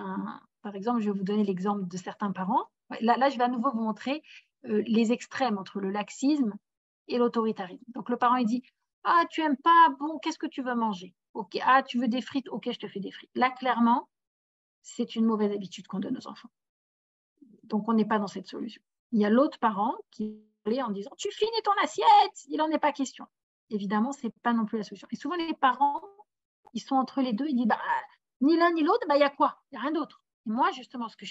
Par exemple, je vais vous donner l'exemple de certains parents. Là, je vais à nouveau vous montrer les extrêmes entre le laxisme et l'autoritarisme. Donc le parent, il dit « Ah, tu aimes pas, bon, qu'est-ce que tu veux manger ? Ok, ah, tu veux des frites ? Ok, je te fais des frites. » Là, clairement, c'est une mauvaise habitude qu'on donne aux enfants. Donc, on n'est pas dans cette solution. Il y a l'autre parent qui est en disant « Tu finis ton assiette, il n'en est pas question. » Évidemment, ce n'est pas non plus la solution. Et souvent, les parents, ils sont entre les deux. Ils disent ni l'un ni l'autre, il y a quoi ? Il n'y a rien d'autre. Et moi, justement, ce que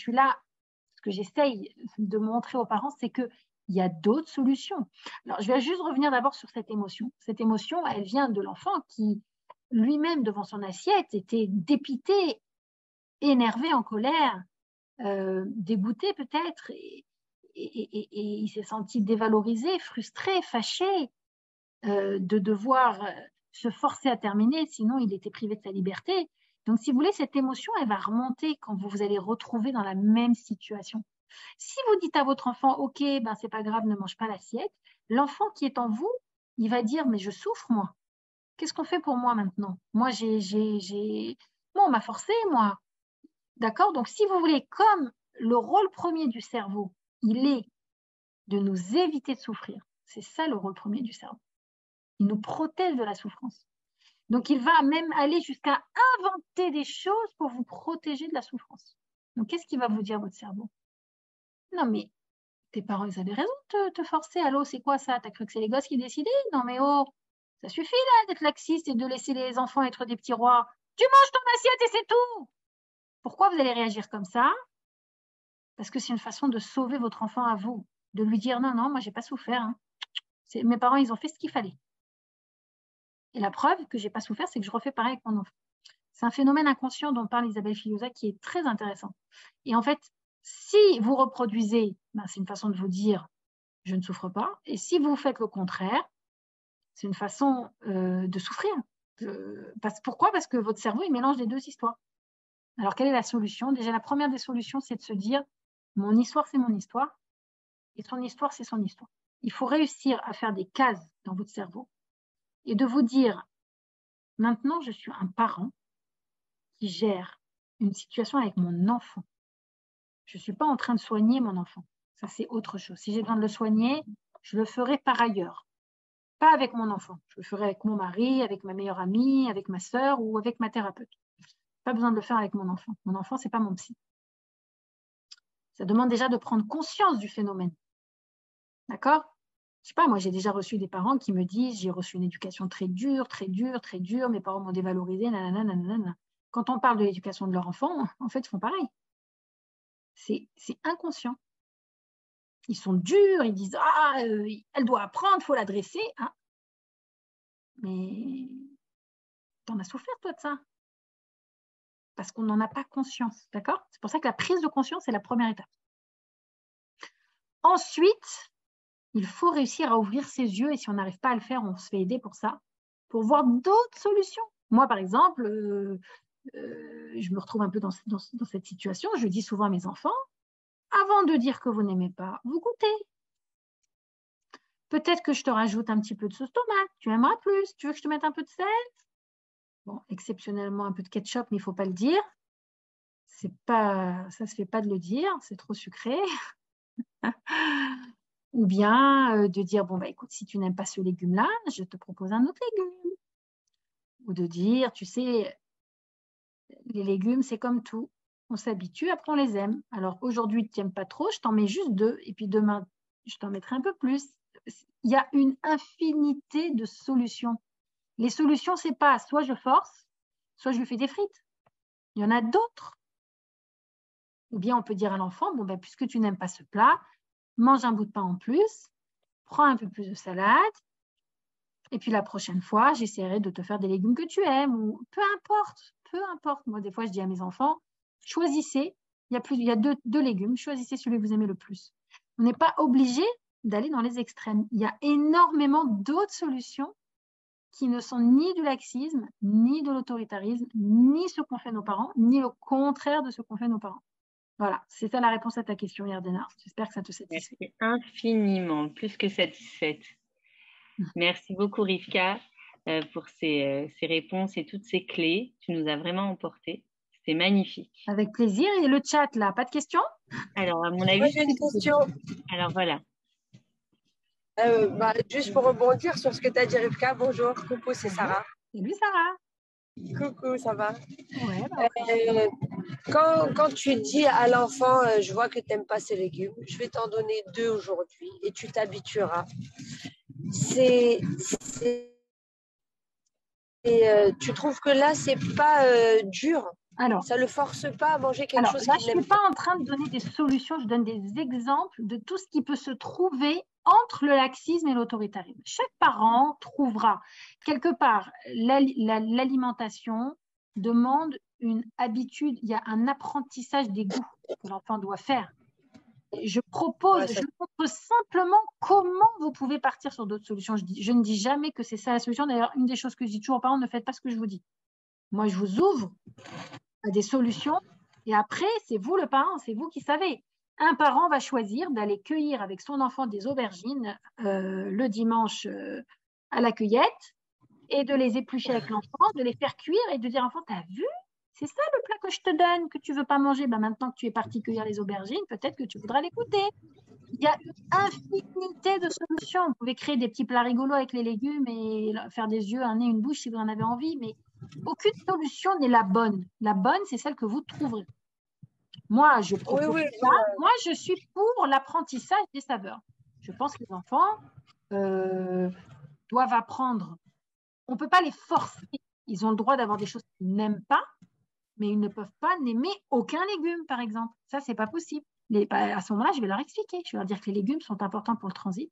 j'essaye de montrer aux parents, c'est qu'il y a d'autres solutions. Alors, je vais juste revenir d'abord sur cette émotion. Cette émotion, elle vient de l'enfant qui, lui-même, devant son assiette, était dépité, énervé, en colère, dégoûté peut-être, et il s'est senti dévalorisé, frustré, fâché de devoir se forcer à terminer, sinon il était privé de sa liberté. Donc, si vous voulez, cette émotion, elle va remonter quand vous allez retrouver dans la même situation. Si vous dites à votre enfant, ok, c'est pas grave, ne mange pas l'assiette, l'enfant qui est en vous, il va dire, mais je souffre, moi. Qu'est-ce qu'on fait pour moi maintenant ? Moi, on m'a forcé, moi. D'accord ? Donc, si vous voulez, comme le rôle premier du cerveau, il est de nous éviter de souffrir. C'est ça le rôle premier du cerveau. Il nous protège de la souffrance. Donc, il va même aller jusqu'à inventer des choses pour vous protéger de la souffrance. Donc, qu'est-ce qu'il va vous dire, votre cerveau ? Non, mais tes parents, ils avaient raison de te forcer. Allô, c'est quoi ça ? T'as cru que c'est les gosses qui décidaient ? Non, mais oh, ça suffit là d'être laxiste et de laisser les enfants être des petits rois. Tu manges ton assiette et c'est tout. Pourquoi vous allez réagir comme ça ? Parce que c'est une façon de sauver votre enfant à vous, de lui dire non, moi, j'ai pas souffert. Hein. Mes parents, ils ont fait ce qu'il fallait. Et la preuve que j'ai pas souffert, c'est que je refais pareil avec mon enfant. C'est un phénomène inconscient dont parle Isabelle Fillosa qui est très intéressant. Et en fait, si vous reproduisez, c'est une façon de vous dire je ne souffre pas. Et si vous faites le contraire, c'est une façon de souffrir. Pourquoi ? Parce que votre cerveau, il mélange les deux histoires. Alors, quelle est la solution ? Déjà, la première des solutions, c'est de se dire mon histoire, c'est mon histoire. Et son histoire, c'est son histoire. Il faut réussir à faire des cases dans votre cerveau et de vous dire maintenant, je suis un parent qui gère une situation avec mon enfant. Je ne suis pas en train de soigner mon enfant. Ça, c'est autre chose. Si j'ai besoin de le soigner, je le ferai par ailleurs. Pas avec mon enfant. Je le ferai avec mon mari, avec ma meilleure amie, avec ma sœur ou avec ma thérapeute. Pas besoin de le faire avec mon enfant. Mon enfant, ce n'est pas mon psy. Ça demande déjà de prendre conscience du phénomène. D'accord ? Je sais pas, moi, j'ai déjà reçu des parents qui me disent j'ai reçu une éducation très dure, mes parents m'ont dévalorisé, nanana. Quand on parle de l'éducation de leur enfant, en fait, ils font pareil. C'est inconscient. Ils sont durs, ils disent elle doit apprendre, il faut l'adresser. Hein. Mais t'en as souffert, toi, de ça. Parce qu'on n'en a pas conscience, d'accord ? C'est pour ça que la prise de conscience est la première étape. Ensuite, il faut réussir à ouvrir ses yeux et si on n'arrive pas à le faire, on se fait aider pour ça, pour voir d'autres solutions. Moi, par exemple, je me retrouve un peu dans cette situation. Je dis souvent à mes enfants, avant de dire que vous n'aimez pas, vous goûtez. Peut-être que je te rajoute un petit peu de sauce tomate. Tu aimeras plus. Tu veux que je te mette un peu de sel? Bon, exceptionnellement, un peu de ketchup, mais il ne faut pas le dire. Ça ne se fait pas de le dire, c'est trop sucré. Ou bien de dire, bon, bah, écoute, si tu n'aimes pas ce légume-là, je te propose un autre légume. Ou de dire, tu sais, les légumes, c'est comme tout. On s'habitue, après on les aime. Alors aujourd'hui, tu n'aimes pas trop, je t'en mets juste 2. Et puis demain, je t'en mettrai un peu plus. Il y a une infinité de solutions. Les solutions, c'est pas soit je force, soit je lui fais des frites. Il y en a d'autres. Ou bien on peut dire à l'enfant, bon, ben, puisque tu n'aimes pas ce plat, mange un bout de pain en plus, prends un peu plus de salade, et puis la prochaine fois, j'essaierai de te faire des légumes que tu aimes, ou peu importe, peu importe. Moi, des fois, je dis à mes enfants, choisissez, il y a deux légumes, choisissez celui que vous aimez le plus. On n'est pas obligé d'aller dans les extrêmes. Il y a énormément d'autres solutions qui ne sont ni du laxisme, ni de l'autoritarisme, ni ce qu'ont fait nos parents, ni le contraire de ce qu'ont fait nos parents. Voilà, c'est ça la réponse à ta question, Yardena. J'espère que ça te satisfait. Merci infiniment, plus que satisfaite. Merci beaucoup, Rivka, pour ces réponses et toutes ces clés. Tu nous as vraiment emporté. C'est magnifique. Avec plaisir. Et le chat, là, pas de questions? Alors, à mon avis, Moi, j'ai une question. Alors, voilà. Juste pour rebondir sur ce que tu as dit, Rivka, bonjour. Coucou, c'est Sarah. Salut, Sarah. Coucou, ça va? Ouais, quand tu dis à l'enfant, je vois que tu n'aimes pas ces légumes, je vais t'en donner 2 aujourd'hui et tu t'habitueras. Tu trouves que là, c'est pas dur? Alors, ça ne le force pas à manger quelque chose là, qu'il je ne n'aime suis pas en train de donner des solutions, je donne des exemples de tout ce qui peut se trouver entre le laxisme et l'autoritarisme. Chaque parent trouvera quelque part l'alimentation demande une habitude, il y a un apprentissage des goûts que l'enfant doit faire. Et je propose, je montre simplement comment vous pouvez partir sur d'autres solutions. Je ne dis jamais que c'est ça la solution. D'ailleurs, une des choses que je dis toujours aux parents, ne faites pas ce que je vous dis. Moi, je vous ouvre à des solutions et après, c'est vous le parent, c'est vous qui savez. Un parent va choisir d'aller cueillir avec son enfant des aubergines le dimanche à la cueillette et de les éplucher avec l'enfant, de les faire cuire et de dire enfant, t'as vu? C'est ça le plat que je te donne, que tu ne veux pas manger. Ben, maintenant que tu es parti cueillir les aubergines, peut-être que tu voudras les goûter. Il y a une infinité de solutions. Vous pouvez créer des petits plats rigolos avec les légumes et faire des yeux, un nez, une bouche si vous en avez envie, mais aucune solution n'est la bonne. La bonne, c'est celle que vous trouverez. Moi, je propose ça. Moi, je suis pour l'apprentissage des saveurs. Je pense que les enfants doivent apprendre. On ne peut pas les forcer. Ils ont le droit d'avoir des choses qu'ils n'aiment pas, mais ils ne peuvent pas n'aimer aucun légume, par exemple. Ça, ce n'est pas possible. À ce moment-là, je vais leur expliquer. Je vais leur dire que les légumes sont importants pour le transit.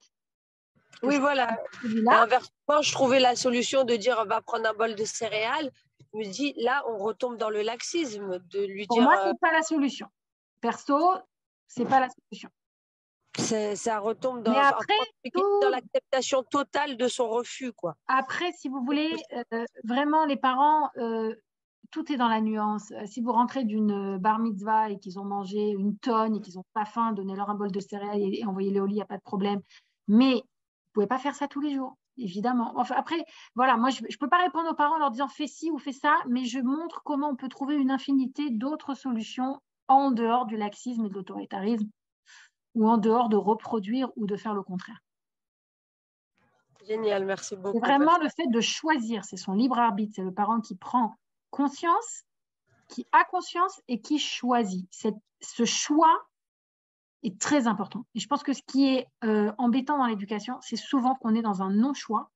Oui, voilà. Inversement, je trouvais la solution de dire on va prendre un bol de céréales. Je me dis, là, on retombe dans le laxisme. De lui pour dire, moi, ce n'est pas la solution. Perso, ce n'est pas la solution. Ça retombe dans, dans l'acceptation totale de son refus, quoi. Après, si vous voulez, vraiment, les parents, tout est dans la nuance. Si vous rentrez d'une bar mitzvah et qu'ils ont mangé une tonne et qu'ils n'ont pas faim, donnez-leur un bol de céréales et envoyez-les au lit, il n'y a pas de problème. Mais vous ne pouvez pas faire ça tous les jours, évidemment. Enfin, après, voilà, moi, je ne peux pas répondre aux parents en leur disant fais ci ou fais ça, mais je montre comment on peut trouver une infinité d'autres solutions en dehors du laxisme et de l'autoritarisme ou en dehors de reproduire ou de faire le contraire. Génial, merci beaucoup. C'est vraiment le fait de choisir, c'est son libre arbitre, c'est le parent qui prend conscience, qui a conscience et qui choisit. Ce choix est très important. Et je pense que ce qui est embêtant dans l'éducation, c'est souvent qu'on est dans un non-choix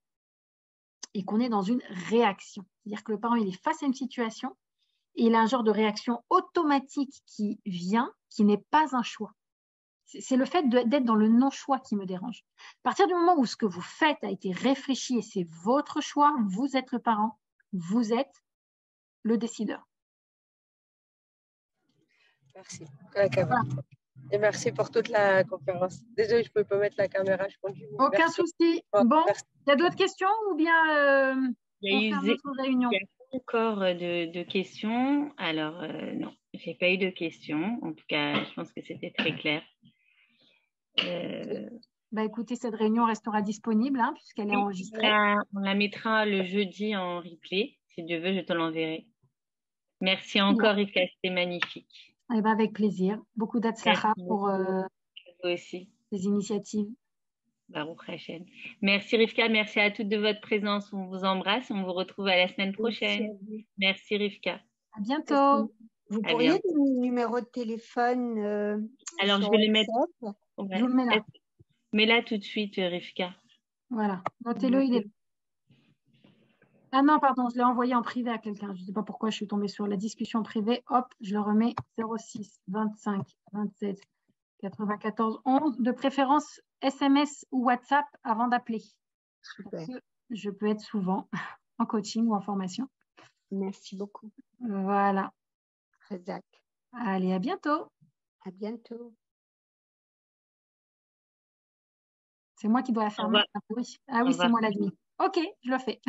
et qu'on est dans une réaction. C'est-à-dire que le parent, il est face à une situation et il a un genre de réaction automatique qui vient, qui n'est pas un choix. C'est le fait d'être dans le non-choix qui me dérange. À partir du moment où ce que vous faites a été réfléchi et c'est votre choix, vous êtes le parent, vous êtes le décideur. Merci. Voilà. Et merci pour toute la conférence. Désolée, je ne pouvais pas mettre la caméra. Je continue. Aucun souci. Bon, il y a d'autres questions ou bien il y a encore de questions. Alors, non, je n'ai pas eu de questions. En tout cas, je pense que c'était très clair. Bah, écoutez, cette réunion restera disponible hein, puisqu'elle est enregistrée. On la mettra le jeudi en replay. Si Dieu veut, je te l'enverrai. Merci encore, Rivka, c'était magnifique. Eh ben, avec plaisir. Beaucoup d'Atzlacha pour vous aussi. ces initiatives. Baruch Hashem. Merci Rivka, merci à toutes de votre présence. On vous embrasse. On vous retrouve à la semaine prochaine. Merci Rivka. À bientôt. Vous pourriez donner le numéro de téléphone Alors, je vais le mettre. Ouais. Je vous le mets là. Mets-la tout de suite, Rivka. Voilà. Notez-le, il est là. Ah non, pardon, je l'ai envoyé en privé à quelqu'un. Je ne sais pas pourquoi je suis tombée sur la discussion privée. Hop, je le remets 06 25 27 94 11. De préférence SMS ou WhatsApp avant d'appeler. Je peux être souvent en coaching ou en formation. Merci beaucoup. Voilà. Razak. Allez, à bientôt. À bientôt. C'est moi qui dois la fermer. Ah oui, c'est moi la nuit. Ok, je le fais.